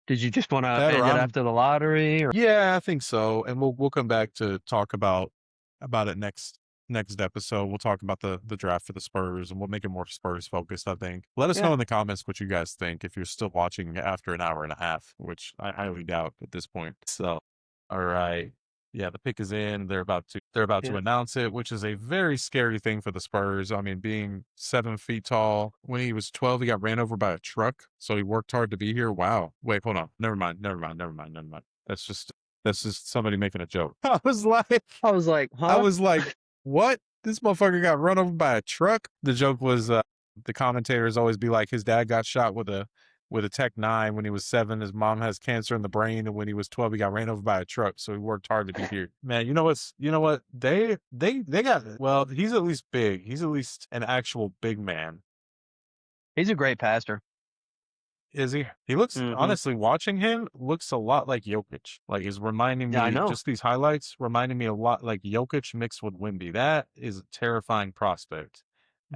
Did you just want to
That or
end it
I'm-
after the lottery? Or?
Yeah, I think so. And we'll come back to talk about it next episode. We'll talk about the draft for the Spurs, and we'll make it more Spurs focused, I think. Let us know in the comments what you guys think if you're still watching after an hour and a half, which I highly doubt at this point. So, all right. Yeah, the pick is in. They're about to
Yeah.
announce it, which is a very scary thing for the Spurs. I mean, being 7 feet tall. When he was 12, he got ran over by a truck. So he worked hard to be here. Wow. Wait, hold on. Never mind. That's just somebody making a joke. I was like,
huh?
what? This motherfucker got run over by a truck? The joke was the commentators always be like, his dad got shot with a Tech 9 when he was 7. His mom has cancer in the brain, and when he was 12, he got ran over by a truck. So he worked hard to be here. Man, you know what? They got, well, he's at least big. He's at least an actual big man.
He's a great passer.
Is he? He looks,
Mhm.
honestly, watching him looks a lot like Jokic. Like, he's reminding me,
Yeah, I know.
just these highlights reminding me a lot like Jokic mixed with Wemby. That is a terrifying prospect.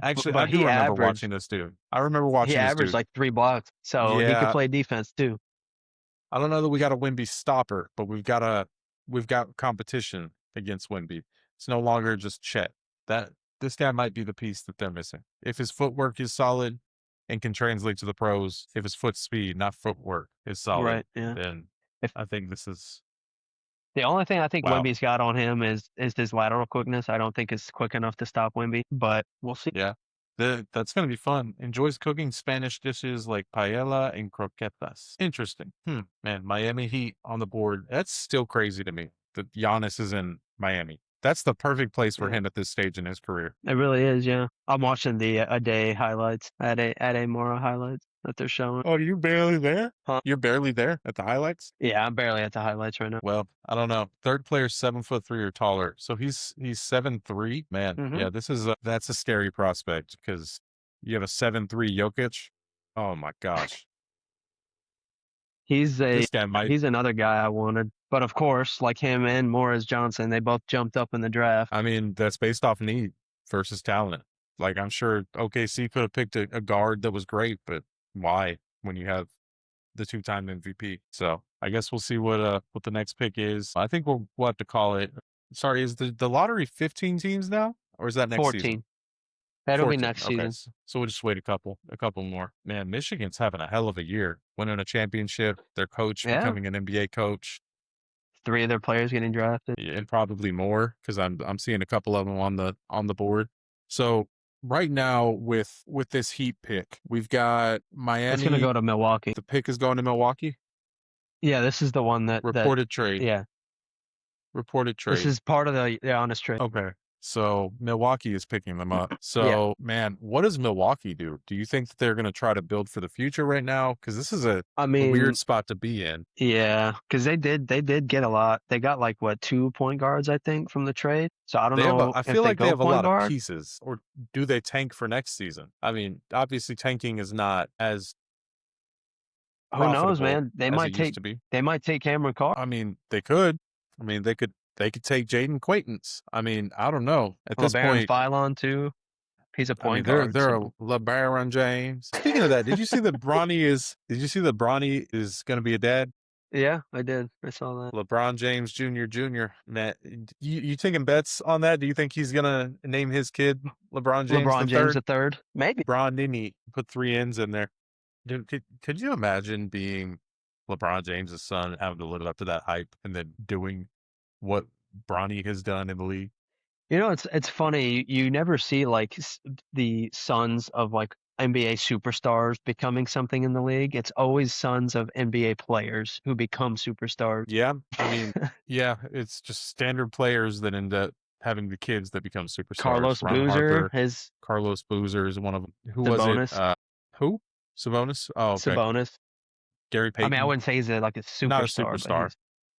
Actually,
But
I do
he
remember
averaged-
watching this dude. I remember watching
He
this
averaged
dude.
like 3 blocks, so he
Yeah.
could play defense too.
I don't know that we got a Wemby stopper, but we've got competition against Wemby. It's no longer just Chet. This guy might be the piece that they're missing. If his footwork is solid and can translate to the pros, if his foot speed, not footwork, is solid,
Right. Yeah.
then
If-
I think this is.
The only thing I think
Wow.
Wemby's got on him is his lateral quickness. I don't think it's quick enough to stop Wemby, but we'll see.
Yeah. That's going to be fun. Enjoys cooking Spanish dishes like paella and croquetas. Interesting. Man, Miami Heat on the board. That's still crazy to me that Giannis is in Miami. That's the perfect place for
Yeah.
him at this stage in his career.
It really is. Yeah. I'm watching the Ade highlights, Ade Mora highlights that they're showing.
Oh, you're barely there?
Huh?
You're barely there at the highlights?
Yeah, I'm barely at the highlights right now.
Well, I don't know. Third player 7'3" or taller. So he's 7'3". Man,
Mhm.
yeah, that's a scary prospect because you have a 7'3" Jokic. Oh my gosh.
He's
This guy might
he's another guy I wanted, but of course, like him and Morris Johnson, they both jumped up in the draft.
I mean, that's based off need versus talent. Like, I'm sure OKC could have picked a guard that was great, but why when you have the 2-time MVP? So I guess we'll see what the next pick is. I think we'll have to call it. Sorry, is the lottery 15 teams now, or is that next
14.
season?
That'll be
14.
next
Okay,
season.
so we'll just wait a couple more. Man, Michigan's having a hell of a year, winning a championship. Their coach
Yeah.
becoming an NBA coach.
3 of their players getting drafted.
Yeah, and probably more because I'm seeing a couple of them on the board. So right now with this Heat pick, we've got Miami.
It's going to go to Milwaukee.
The pick is going to Milwaukee.
Yeah, this is the one that
Reported trade.
Yeah,
Reported trade.
this is part of the honest trade.
Okay. So Milwaukee is picking them up. So man, what does Milwaukee do? Do you think that they're going to try to build for the future right now? Because this is a
I mean,
weird spot to be in.
yeah, because they did get a lot. They got like 2 point guards, I think, from the trade. So I don't know.
I
if
feel like
go
they have a
point
lot
guard.
of pieces. Or do they tank for next season? I mean, obviously tanking is not as
Who knows,
profitable
man? They
as
might
it used
take
to be.
Cameron Carr.
I mean, they could. I mean, they could they could take Jaden Quaintance. I mean, I don't know. At this
LeBaron
point,
Philon too. He's a
I mean,
point guard.
they're a
So.
LeBron James. Speaking of that, did you see that Bronny is going to be a dad?
Yeah, I did. I saw that.
LeBron James Jr. Matt, you taking bets on that? Do you think he's gonna name his kid LeBron James
LeBron
the
James
third?
the third, maybe.
LeBron Nini, put 3 N's in there. Dude, could you imagine being LeBron James' son, having to live up to that hype, and then doing what Bronny has done in the league?
You know, it's funny. You never see like the sons of like NBA superstars becoming something in the league. It's always sons of NBA players who become superstars.
Yeah, I mean, yeah, it's just standard players that end up having the kids that become superstars.
Carlos
Ron
Boozer,
Harper, Carlos Boozer is one of them. Who was
Sabonis.
it? Who? Sabonis? Oh, okay.
Sabonis.
Gary
I
Payton.
mean, I wouldn't say he's like a superstar.
Not a superstar.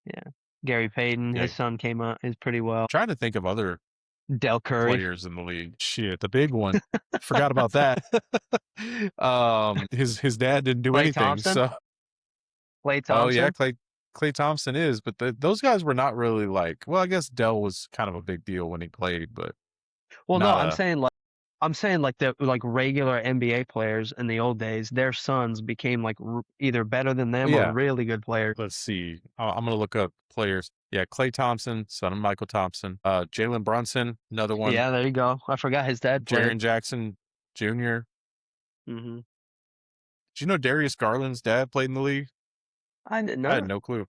Yeah. Gary Payton,
Yeah.
his son came out is pretty well.
Trying to think of other
Del Curry.
players in the league. Shit, the big one. Forgot about that. His dad didn't do
Klay
anything.
Thompson?
So
Klay Thompson.
oh yeah, Klay Thompson is, but those guys were not really like. Well, I guess Dell was kind of a big deal when he played, but
Well, no,
not
I'm saying like the regular NBA players in the old days, their sons became like either better than them
Yeah.
or really good players.
let's see. I'm gonna look up players. Yeah, Klay Thompson, son of Michael Thompson. Jalen Brunson, another one.
Yeah, there you go. I forgot his dad played.
Jaren Jackson Jr.
Mm-hmm.
Did you know Darius Garland's dad played in the league?
I didn't know.
I had no clue.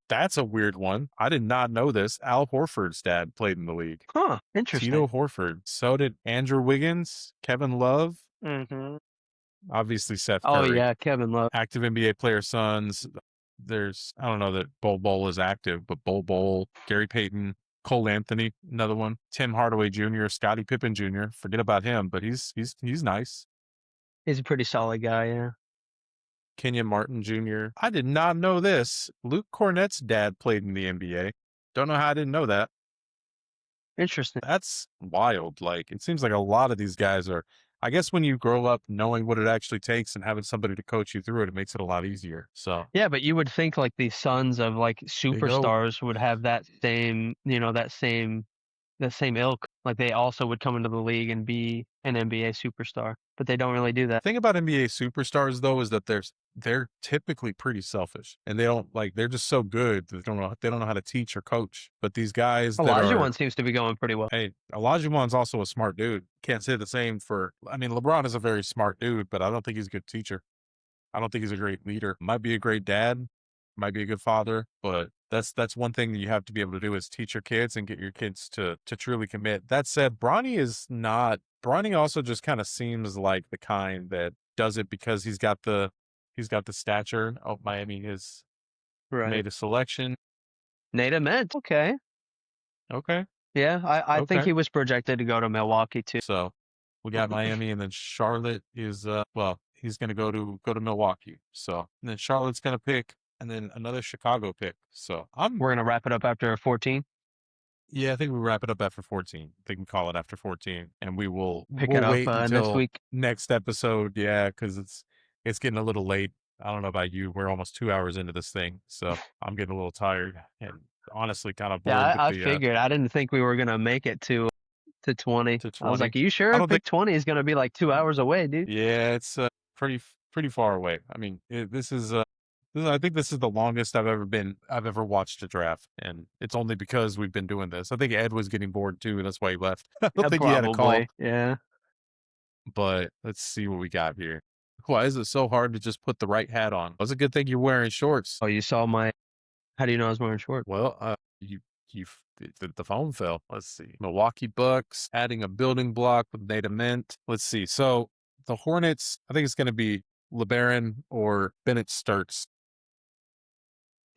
That's a weird one. I did not know this. Al Horford's dad played in the league.
Huh? Interesting.
Tito Horford. So did Andrew Wiggins, Kevin Love,
Mm-hmm.
obviously Seth
Oh
Curry.
yeah, Kevin Love.
Active NBA player sons. I don't know that Bol is active, but Bol, Gary Payton, Cole Anthony, another one. Tim Hardaway Jr., Scottie Pippen Jr. Forget about him, but he's nice.
He's a pretty solid guy. Yeah.
Kenyon Martin Jr. I did not know this. Luke Cornett's dad played in the NBA. Don't know how I didn't know that.
Interesting.
That's wild. Like, it seems like a lot of these guys are, I guess when you grow up knowing what it actually takes and having somebody to coach you through it, it makes it a lot easier. So,
Yeah, but you would think like the sons of like
you go.
superstars would have that same, that same ilk. Like they also would come into the league and be an NBA superstar, but they don't really do
The
that.
thing about NBA superstars, though, is that they're typically pretty selfish and they don't like, they're just so good that they don't know how to teach or coach. But these guys that
Olajuwon seems to be going pretty well.
Hey, Olajuwon's also a smart dude. Can't say the same for, I mean, LeBron is a very smart dude, but I don't think he's a good teacher. I don't think he's a great leader. Might be a great dad, might be a good father, but that's one thing that you have to be able to do is teach your kids and get your kids to truly commit. That said, Bronny also just kind of seems like the kind that does it because he's got the stature. Oh, Miami has made a selection.
Nate Ament. Okay.
Okay.
Yeah, I think
Okay.
he was projected to go to Milwaukee too.
So we got Miami, and then Charlotte is he's gonna go to Milwaukee. So and then Charlotte's gonna pick, and then another Chicago pick. So
We're gonna wrap it up after 14.
I think we wrap it up after 14. I think we call it after 14, and we'll
Pick it
wait
up next
until
week.
next episode. Yeah, because it's getting a little late. I don't know about you. We're almost 2 hours into this thing, so I'm getting a little tired and honestly kind of bored.
Yeah, I
with the,
figured. I didn't think we were gonna make it to 20.
To
I was
20.
like, "Are you
I
sure?
don't
Pick 20 is gonna be like 2 hours away, dude."
Yeah, it's pretty far away. I mean, I think this is the longest I've ever watched a draft, and it's only because we've been doing this. I think Ed was getting bored too, and that's why he left. I don't think he had a call.
Probably. Yeah.
But let's see what we got here. Why is it so hard to just put the right hat on? It's a good thing you're wearing shorts.
Oh, you saw my. How do you know I was wearing shorts?
Well, the phone fell. Let's see. Milwaukee Bucks adding a building block with Nate Ament. Let's see. So the Hornets, I think it's going to be LeBaron or Bennett Sturts.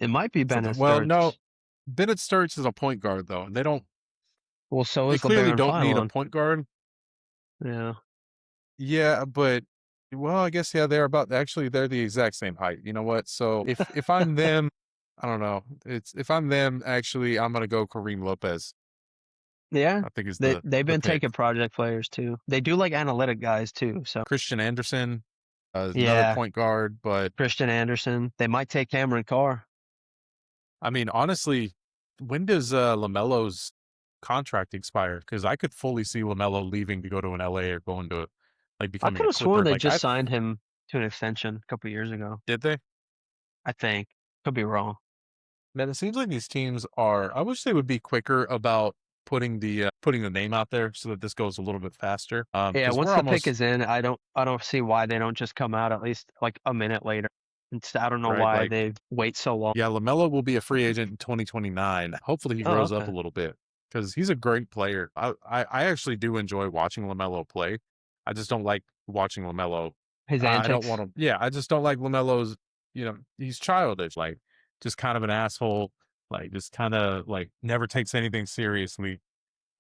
It might be Bennett.
Well, no,
Sturts.
Bennett Sturts is a point guard though, and they don't.
Well, so
They
is
clearly
LeBaron
don't need a
Philon.
point guard.
Yeah.
Yeah, but well, I guess they're the exact same height. You know what? So if I'm them, I don't know. If I'm them, actually, I'm gonna go Kareem Lopez.
Yeah.
I think
They've been
pick.
taking project players too. They do like analytic guys too. So
Christian Anderson, another
Yeah.
point guard, but
Christian Anderson. They might take Cameron Carr.
I mean, honestly, when does LaMelo's contract expire? Because I could fully see LaMelo leaving to go to an LA or going to like
I
becoming
could
a
have sworn
Clipper.
they
Like
just signed him to an extension a couple years ago.
did they?
I think. Could be wrong.
Man, it seems like these teams are. I wish they would be quicker about putting the name out there so that this goes a little bit faster.
Yeah,
Because
once
we're
the pick
almost
is in, I don't see why they don't just come out at least like a minute later. I don't know
right.
why
Like
they wait so long.
yeah, LaMelo will be a free agent in 2029. Hopefully, he
Oh,
grows up
okay.
a little bit because he's a great player. I actually do enjoy watching LaMelo play. I just don't like watching LaMelo.
His
I don't
antics.
want to. Yeah, I just don't like LaMelo's. He's childish, like just kind of an asshole. Like just kind of like never takes anything seriously.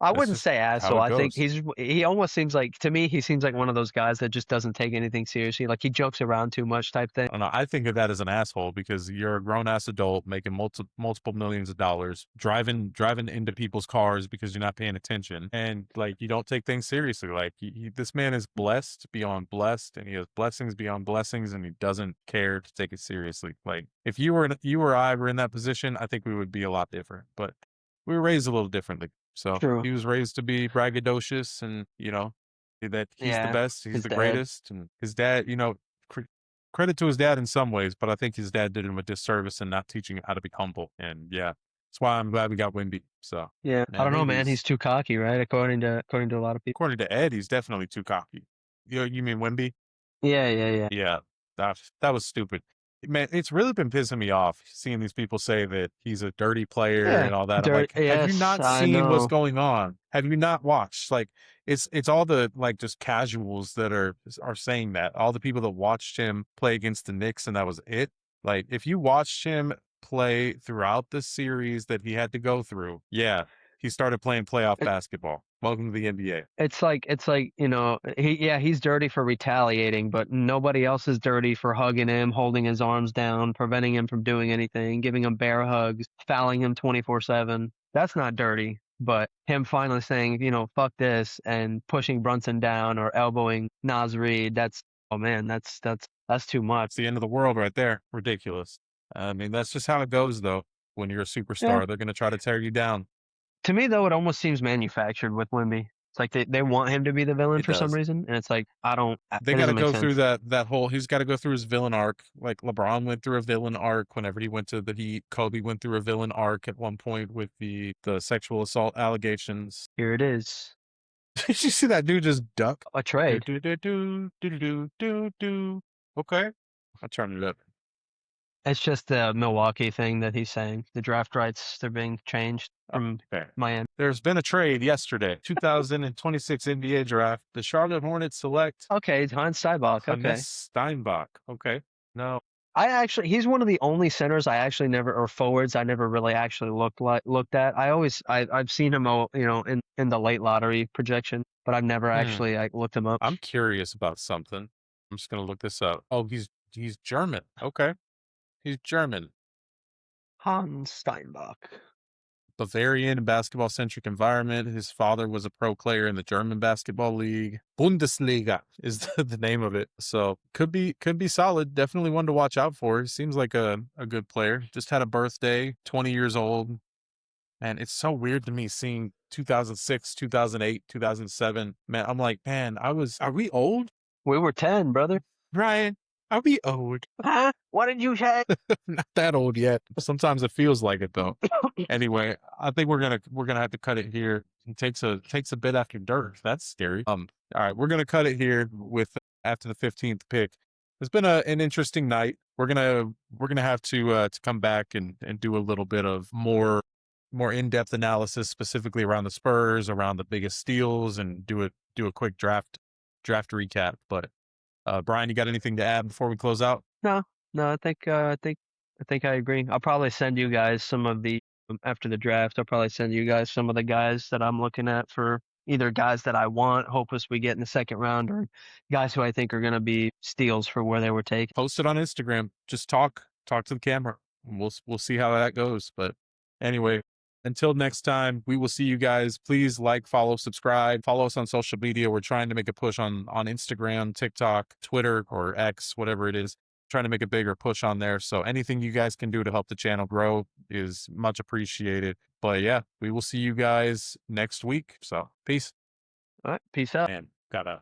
I
That's
wouldn't
just
say
how
asshole.
it
I think
goes.
he almost seems like, to me, he seems like one of those guys that just doesn't take anything seriously. Like he jokes around too much type thing.
I don't know. I think of that as an asshole because you're a grown ass adult making multiple millions of dollars, driving into people's cars because you're not paying attention, and like you don't take things seriously. Like this man is blessed beyond blessed, and he has blessings beyond blessings, and he doesn't care to take it seriously. Like if you or I were in that position, I think we would be a lot different. But we were raised a little differently. So
True.
he was raised to be braggadocious, and that he's the
Yeah.
best, he's
His
the
dad.
greatest, and his dad, credit to his dad in some ways, but I think his dad did him a disservice in not teaching him how to be humble. And yeah, that's why I'm glad we got Wimby. So
Yeah. I
man,
don't know, man.
maybe
He's too cocky, right? According to a lot of people.
according to Ed, he's definitely too cocky. You mean Wimby?
Yeah.
Yeah, that was stupid. Man, it's really been pissing me off seeing these people say that he's a dirty player
Yeah.
and all that. I'm like, have you
Yes,
not
I
seen what's
know.
going on? Have you not watched? Like, it's all the like just casuals that are saying that. All the people that watched him play against the Knicks and that was it. Like, if you watched him play throughout the series that he had to go through, yeah, he started playing playoff basketball. Welcome to the NBA.
It's like he's dirty for retaliating, but nobody else is dirty for hugging him, holding his arms down, preventing him from doing anything, giving him bear hugs, fouling him 24/7. That's not dirty. But him finally saying, fuck this, and pushing Brunson down or elbowing Naz Reid, oh man, that's too much.
It's the end of the world right there. Ridiculous. I mean, that's just how it goes, though. When you're a superstar,
Yeah.
they're going to try to tear you down.
To me, though, it almost seems manufactured with Wimby. It's like they want him to be the villain
It
for some
does.
reason, and it's like it
They got to
doesn't make
go through
sense.
that whole. He's got to go through his villain arc. Like LeBron went through a villain arc whenever he went to the Heat. Kobe went through a villain arc at one point with the sexual assault allegations.
Here it is,
Did you see that dude just duck?
a trade.
Okay, I'll turn it up.
It's just the Milwaukee thing that he's saying. The draft rights, they're being changed from
Okay.
Miami.
There's been a trade yesterday. 2026 NBA draft. The Charlotte Hornets select
Okay, Hans Steinbach. Okay.
Hannes Steinbach. Okay. No.
He's one of the only centers or forwards I never really actually looked at. I've seen him, in the late lottery projection, but I've never actually looked him up.
I'm curious about something. I'm just gonna look this up. Oh, he's German. Okay. He's German.
Hans Steinbach.
Bavarian basketball centric environment. His father was a pro player in the German basketball league. Bundesliga is the name of it. So could be solid. Definitely one to watch out for. He seems like a good player. Just had a birthday, 20 years old. And it's so weird to me seeing 2006, 2008, 2007. Man, I'm like, man, are we old?
We were 10, brother.
Brian, are we old?
Huh? What did you say?
Not that old yet. Sometimes it feels like it though. Anyway, I think we're gonna have to cut it here. It takes a bit after dark. That's scary. All right, we're gonna cut it here with after the 15th pick. It's been an interesting night. We're gonna have to come back and do a little bit of more in-depth analysis, specifically around the Spurs, around the biggest steals, and do a quick draft recap. But Brian, you got anything to add before we close out?
No, I think I agree. I'll probably send you guys some of the after the draft. I'll probably send you guys some of the guys that I'm looking at for either guys that I hope we get in the second round, or guys who I think are going to be steals for where they were taken.
Post it on Instagram. Just talk to the camera. We'll see how that goes. But anyway, until next time, we will see you guys. Please like, follow, subscribe, follow us on social media. We're trying to make a push on Instagram, TikTok, Twitter, or X, whatever it is. trying to make a bigger push on there. So anything you guys can do to help the channel grow is much appreciated. But yeah, we will see you guys next week. So peace.
All right, peace out.
And gotta